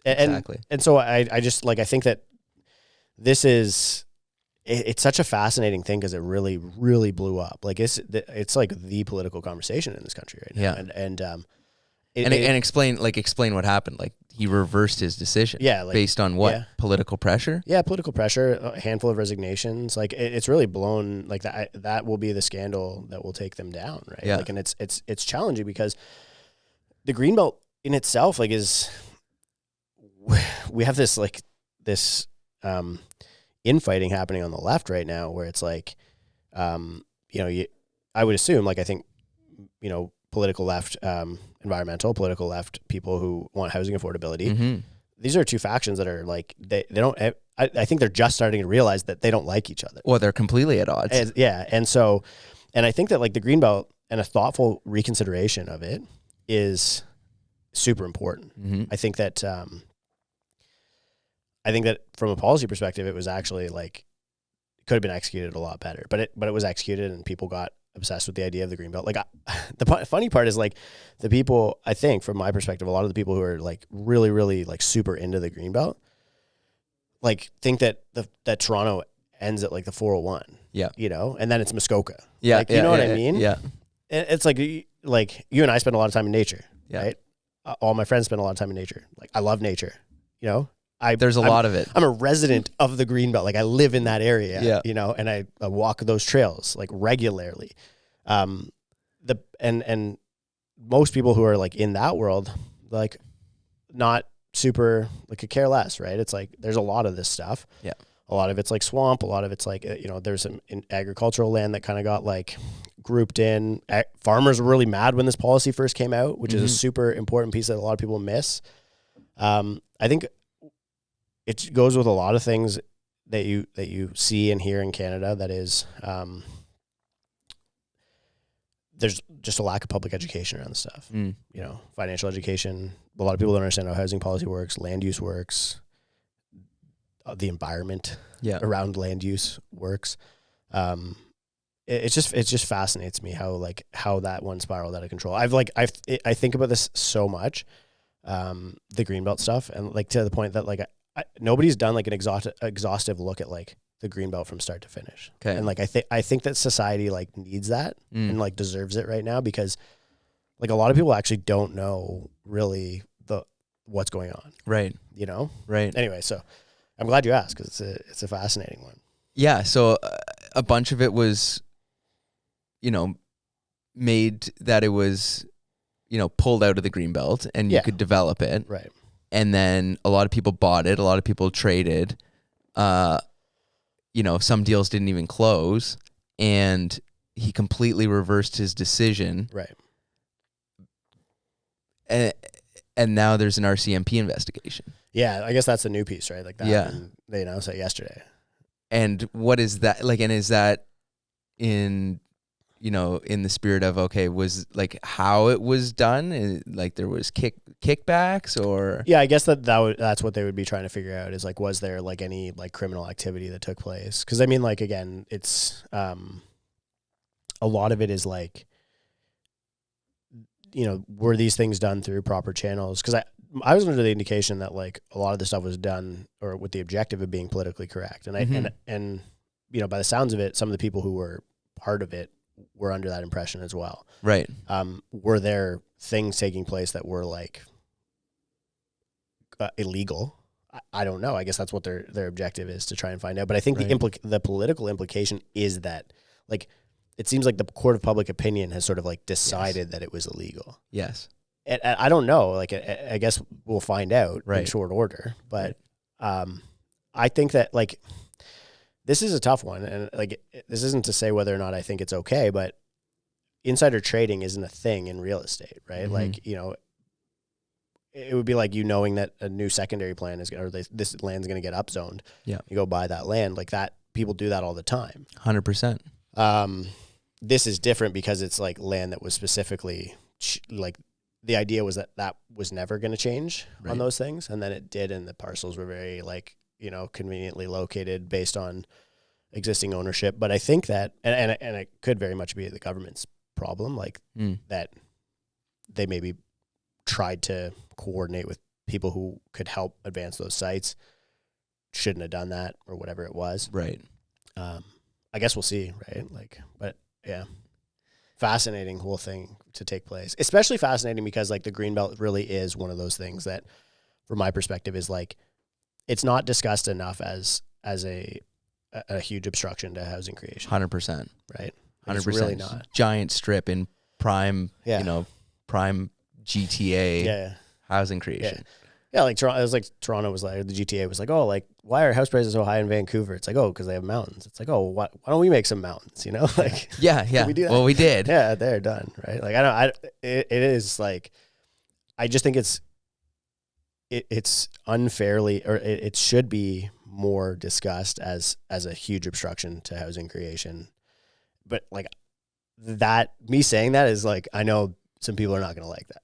Exactly. And so I just like, I think that this is, it's such a fascinating thing because it really, really blew up. Like it's like the political conversation in this country right now. And explain what happened. Like he reversed his decision. Yeah, like, based on what? Political pressure? Yeah, political pressure, a handful of resignations. Like it's really blown. Like that will be the scandal that will take them down, right? Yeah. Like, and it's challenging because the Greenbelt in itself, like, we have this infighting happening on the left right now, where it's like, I would assume, like, I think, political left, environmental, political left people who want housing affordability. Mm-hmm. These are two factions that are like, they don't, I think they're just starting to realize that they don't like each other. Well, they're completely at odds. And I think that, like, the Greenbelt and a thoughtful reconsideration of it is super important. Mm-hmm. I think that from a policy perspective, it was actually like, it could have been executed a lot better, but it was executed and people got obsessed with the idea of the Greenbelt. Like, the funny part is, like, the people, I think from my perspective, a lot of the people who are like really, really like super into the Greenbelt, like, think that that Toronto ends at like the 401. Yeah. And then it's Muskoka. Yeah. Like, you know what I mean? Yeah. It's like you and I spend a lot of time in nature, right? All my friends spend a lot of time in nature. Like, I love nature, There's a lot of it. I'm a resident of the Greenbelt. Like, I live in that area, and I walk those trails like regularly. And most people who are like in that world, like, not super, like, could care less, right? It's like, there's a lot of this stuff. Yeah. A lot of it's like swamp. A lot of it's like, there's some agricultural land that kind of got like grouped in. Farmers were really mad when this policy first came out, which is a super important piece that a lot of people miss. I think it goes with a lot of things that you see and hear in Canada. That is, there's just a lack of public education around the stuff. Financial education. A lot of people don't understand how housing policy works, land use works, the environment around land use works. It just fascinates me how that one spiraled out of control. I think about this so much, the Greenbelt stuff, and like to the point that like nobody's done like an exhaustive look at like the Greenbelt from start to finish. Okay. And like I think that society like needs that and like deserves it right now, because like a lot of people actually don't know really what's going on. Right. Right. Anyway, so I'm glad you asked, because it's a fascinating one. Yeah. So a bunch of it was, made that it was, pulled out of the Greenbelt and you could develop it. Right. And then a lot of people bought it. A lot of people traded. Some deals didn't even close, and he completely reversed his decision. Right. And now there's an RCMP investigation. Yeah, I guess that's the new piece, right? Like that. Yeah. They announced that yesterday. And what is that like? And is that in the spirit of, okay, was like how it was done? Like there was kickbacks or? Yeah, I guess that's what they would be trying to figure out, is like, was there like any like criminal activity that took place? Because I mean, like, again, it's a lot of it is like, were these things done through proper channels? Because I was under the indication that like a lot of the stuff was done or with the objective of being politically correct, and and by the sounds of it, some of the people who were part of it were under that impression as well. Right. Were there things taking place that were like illegal? I don't know. I guess that's what their objective is, to try and find out. But I think the political implication is that, like, it seems like the court of public opinion has sort of like decided that it was illegal. Yes. And I don't know. Like, I guess we'll find out in short order. But I think that like this is a tough one, and like this isn't to say whether or not I think it's okay, but insider trading isn't a thing in real estate, right? Mm-hmm. Like, it would be like knowing that a new secondary plan is, or this land's going to get upzoned. Yeah, you go buy that land like that. People do that all the time. 100%. This is different because it's like land that was specifically like the idea was that was never going to change on those things, and then it did, and the parcels were very like conveniently located based on existing ownership. But I think that and it could very much be the government's problem, like that they maybe tried to coordinate with people who could help advance those sites, shouldn't have done that, or whatever it was. Right. I guess we'll see, right? Like, but yeah, fascinating whole thing to take place. Especially fascinating because like the Greenbelt really is one of those things that, from my perspective, is like it's not discussed enough as a huge obstruction to housing creation. 100%, right? 100%. Really not giant strip in prime, prime GTA housing creation. Yeah, like Toronto, it was like Toronto was like, the GTA was like, oh, like, why are house prices so high in Vancouver? It's like, oh, because they have mountains. It's like, oh, why don't we make some mountains? You know, like, yeah. We do that? Well, we did. Yeah, they're done, right? Like, it is like, I just think it's unfairly, or it should be more discussed as a huge obstruction to housing creation. But like me saying that is like, I know some people are not going to like that,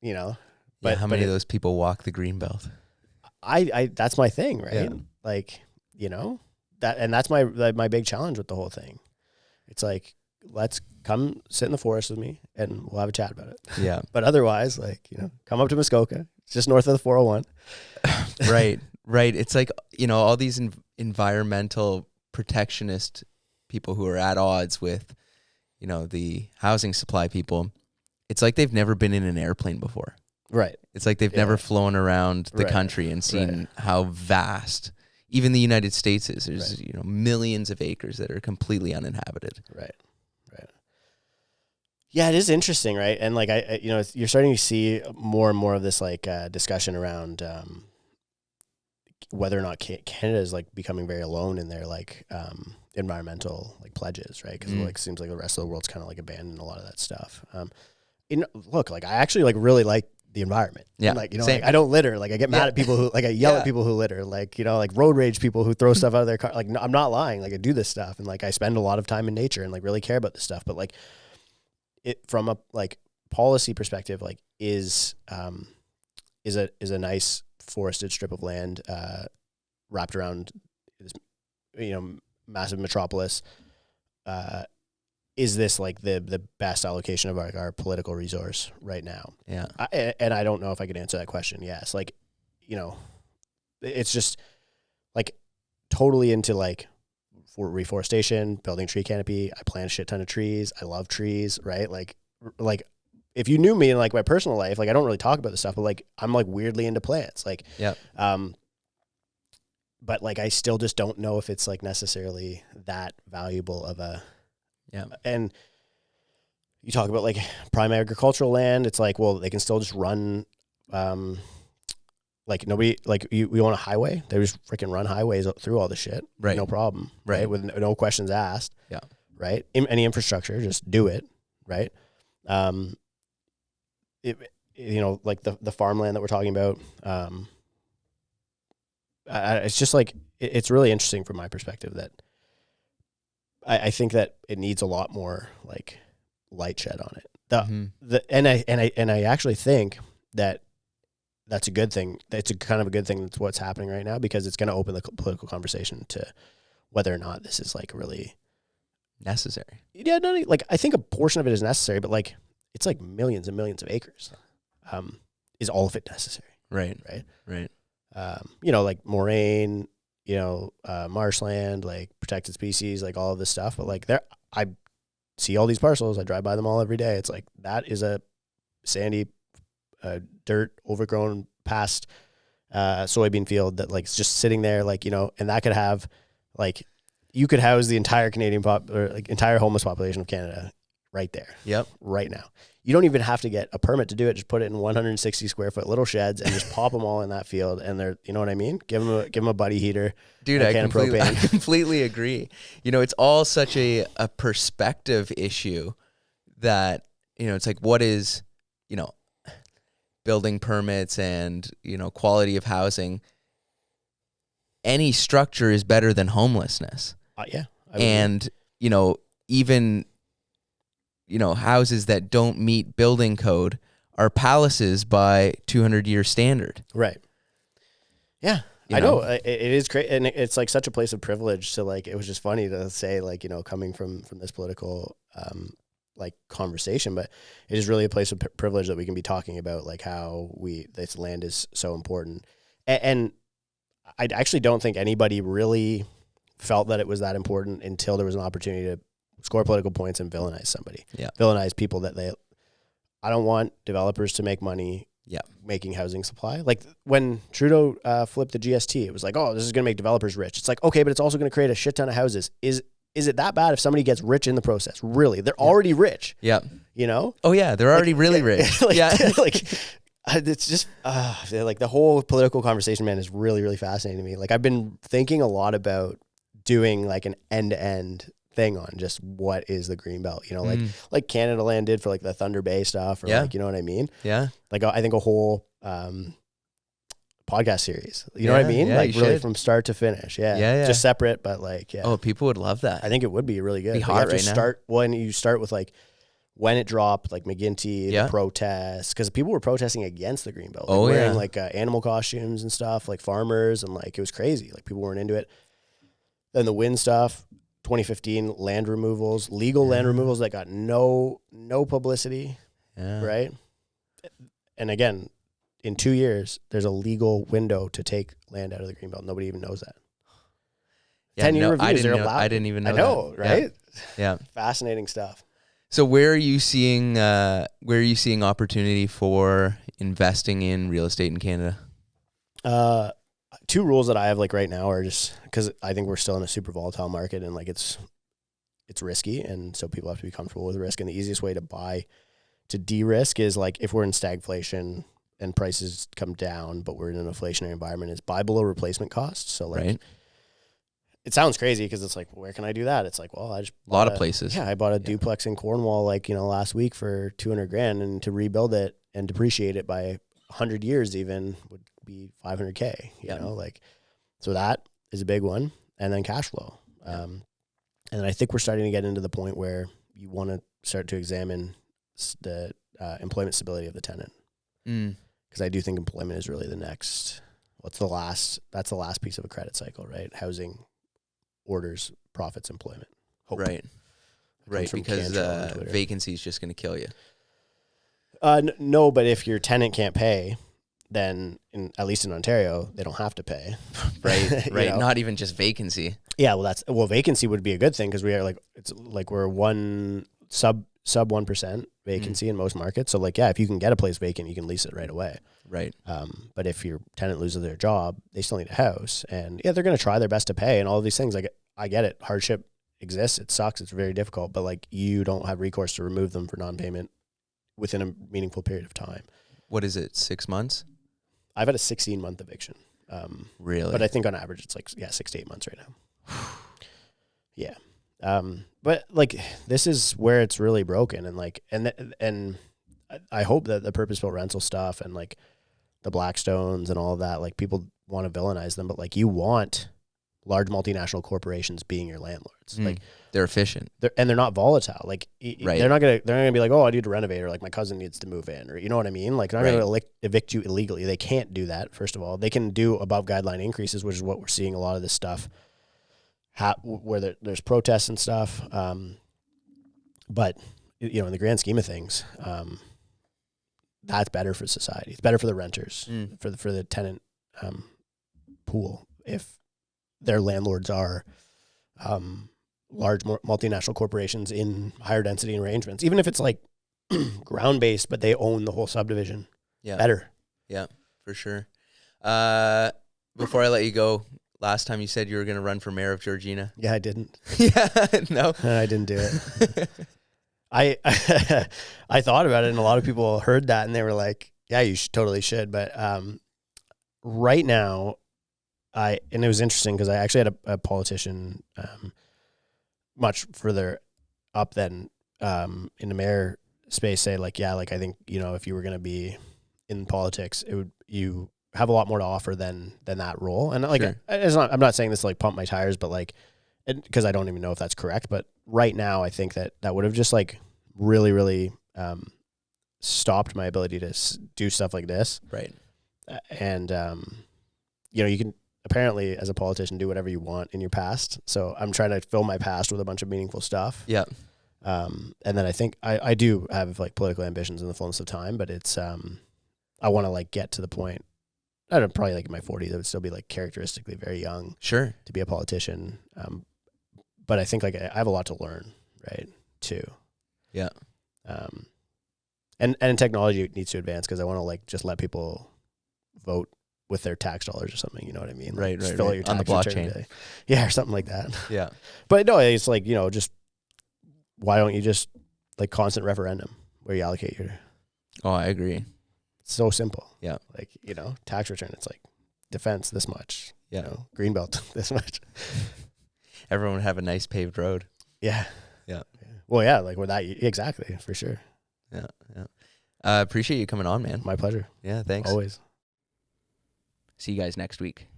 you know. But how many of those people walk the Greenbelt? I that's my thing, right? Yeah. Like, you know, that's my big challenge with the whole thing. It's like, let's come sit in the forest with me and we'll have a chat about it. Yeah. But otherwise, like, you know, come up to Muskoka. It's just north of the 401. Right. It's like, you know, all these environmental protectionist people who are at odds with, you know, the housing supply people. It's like they've never been in an airplane before. Right. It's like they've never flown around the country and seen how vast even the United States is. There's you know, millions of acres that are completely uninhabited. Right. Yeah, it is interesting, right? And like I you know, you're starting to see more and more of this like discussion around whether or not Canada is like becoming very alone in their like environmental like pledges, right? Because it like seems like the rest of the world's kind of like abandoned a lot of that stuff. Look, like I actually like really like the environment. Yeah. And like, you know, like, I don't litter. Like I get mad at people who like, I yell at people who litter, like, you know, like road rage people who throw stuff out of their car. Like, no, I'm not lying. Like I do this stuff and like I spend a lot of time in nature and like really care about this stuff. But like it from a like policy perspective, like is a nice forested strip of land wrapped around this, you know, massive metropolis. Is this like the best allocation of our political resource right now? Yeah. And I don't know if I could answer that question. Yes. Like, you know, it's just like totally into like for reforestation, building tree canopy. I plant a shit ton of trees. I love trees, right? Like if you knew me in like my personal life, like I don't really talk about this stuff, but like I'm like weirdly into plants. Like, but like I still just don't know if it's like necessarily that valuable of a. Yeah. And you talk about like prime agricultural land. It's like, well, they can still just run, like nobody, like we want a highway. They just freaking run highways through all the shit. Right. No problem. Right. With no questions asked. Yeah. Right. Any infrastructure, just do it. Right. You know, like the farmland that we're talking about, it's just like, it's really interesting from my perspective that, I think that it needs a lot more like light shed on it. And I actually think that that's a good thing. It's a kind of a good thing. That's what's happening right now because it's going to open the political conversation to whether or not this is like really necessary. Yeah, no, like I think a portion of it is necessary, but like it's like millions and millions of acres. Is all of it necessary? Right. You know, like moraine. You know, marshland, like protected species, like all of this stuff. But like I see all these parcels. I drive by them all every day. It's like that is a sandy, dirt, overgrown, past soybean field that like is just sitting there, like, you know, and that could have like you could house the entire Canadian or like entire homeless population of Canada right there. Yep. Right now. You don't even have to get a permit to do it. Just put it in 160 square foot little sheds and just pop them all in that field. And they're, you know what I mean? Give them a buddy heater. Dude, I completely agree. You know, it's all such a perspective issue that, you know, it's like, what is, you know, building permits and, you know, quality of housing. Any structure is better than homelessness. Yeah. And, you know, even, you know, houses that don't meet building code are palaces by 200-year standard. Right. Yeah. I know. It is great. And it's like such a place of privilege to like, it was just funny to say like, you know, coming from this political, like conversation, but it is really a place of privilege that we can be talking about like how this land is so important. And I actually don't think anybody really felt that it was that important until there was an opportunity to score political points and villainize somebody. Yeah. Villainize people that I don't want developers to make money Yeah. making housing supply. Like when Trudeau flipped the GST, it was like, oh, this is going to make developers rich. It's like, okay, but it's also going to create a shit ton of houses. Is it that bad if somebody gets rich in the process? Really? They're already rich. Yeah. You know? Oh yeah, they're already really rich. It's just like the whole political conversation, man, is really, really fascinating to me. Like I've been thinking a lot about doing like an end-to-end thing on just what is the Greenbelt, you know, like Canada Land did for like the Thunder Bay stuff or like, you know what I mean? Yeah. Like I think a whole podcast series, you know what I mean? Yeah, like really from start to finish. Yeah. Just separate, but like, Oh, people would love that. I think it would be really good. Be hot right now. When you start with like, when it dropped, like McGuinty, the protests, because people were protesting against the Greenbelt, like wearing like animal costumes and stuff, like farmers, and like it was crazy. Like people weren't into it. Then the wind stuff, 2015 land removals, legal land removals that got no publicity, right? And again, in 2 years, there's a legal window to take land out of the Greenbelt. Nobody even knows that. 10-year reviews, they're allowed. I didn't even know. I know, that. right? Yeah. Fascinating stuff. So where are you seeing opportunity for investing in real estate in Canada? 2 rules that I have like right now are just because I think we're still in a super volatile market and like it's risky, and so people have to be comfortable with risk. And the easiest way to de-risk is like if we're in stagflation and prices come down, but we're in an inflationary environment, is buy below replacement cost. So like, it sounds crazy because it's like, where can I do that? It's like, well, I just a lot of places. Yeah, I bought a duplex in Cornwall, like, you know, last week for $200,000, and to rebuild it and depreciate it by 100 years even would be $500K. You know, like, so that is a big one, and then cash flow. And I think we're starting to get into the point where you want to start to examine the employment stability of the tenant, because I do think employment is really the next. That's the last piece of a credit cycle, right? Housing, orders, profits, employment. Hope. Right, because vacancy is just going to kill you. No, but if your tenant can't pay, then at least in Ontario, they don't have to pay. Right. You know? Not even just vacancy. Yeah, well, vacancy would be a good thing because we are like, it's like we're sub 1% vacancy in most markets. So like, yeah, if you can get a place vacant, you can lease it right away. Right. But if your tenant loses their job, they still need a house, and they're going to try their best to pay and all of these things. Like, I get it. Hardship exists. It sucks. It's very difficult, but like, you don't have recourse to remove them for non-payment within a meaningful period of time. What is it? 6 months? I've had a 16-month eviction. Really? But I think on average it's like 6 to 8 months right now. Yeah. But like, this is where it's really broken, and like, and I hope that the purpose-built rental stuff and like the Blackstones and all of that, like, people want to villainize them, but like, you want large multinational corporations being your landlords. Like, they're efficient. They're not volatile. Like, they're not gonna be like, oh, I need to renovate, or like my cousin needs to move in, or you know what I mean? Like, they're not gonna evict you illegally. They can't do that. First of all, they can do above guideline increases, which is what we're seeing a lot of this stuff where there's protests and stuff. But you know, in the grand scheme of things, that's better for society. It's better for the renters, for the tenant pool, if their landlords are large multinational corporations in higher density arrangements, even if it's like ground based, but they own the whole subdivision. Yeah, better. Yeah, for sure. Before I let you go, last time you said you were going to run for mayor of Georgina. Yeah, I didn't. No, I didn't do it. I thought about it, and a lot of people heard that and they were like, yeah, you totally should. But right now, and it was interesting because I actually had a politician much further up than in the mayor space say like, yeah, like, I think, you know, if you were going to be in politics, you have a lot more to offer than that role. And like, I'm not saying this to like pump my tires, but like, because I don't even know if that's correct, but right now I think that would have just like really, really stopped my ability to do stuff like this. Right. And, you know, you can apparently as a politician do whatever you want in your past. So I'm trying to fill my past with a bunch of meaningful stuff. Yeah. And then I think I do have like political ambitions in the fullness of time, but it's, I want to like get to the point I don't know, probably like in my 40s, I would still be like characteristically very young. Sure. To be a politician. But I think like I have a lot to learn, right? Too. Yeah. And technology needs to advance because I want to like just let people vote with their tax dollars or something. You know what I mean? Right. Like, Right. Fill out Right. your On the tax return blockchain. today. Yeah, or something like that. Yeah. But no, it's like, you know, just why don't you just like constant referendum where you allocate your. Oh, I agree. It's so simple. Yeah. Like, you know, tax return, it's like defense this much. Yeah. You know, greenbelt this much. Everyone would have a nice paved road. Yeah. Yeah. Well, yeah, like with that, exactly, for sure. Yeah. Yeah. Appreciate you coming on, man. My pleasure. Yeah. Thanks. Always. See you guys next week.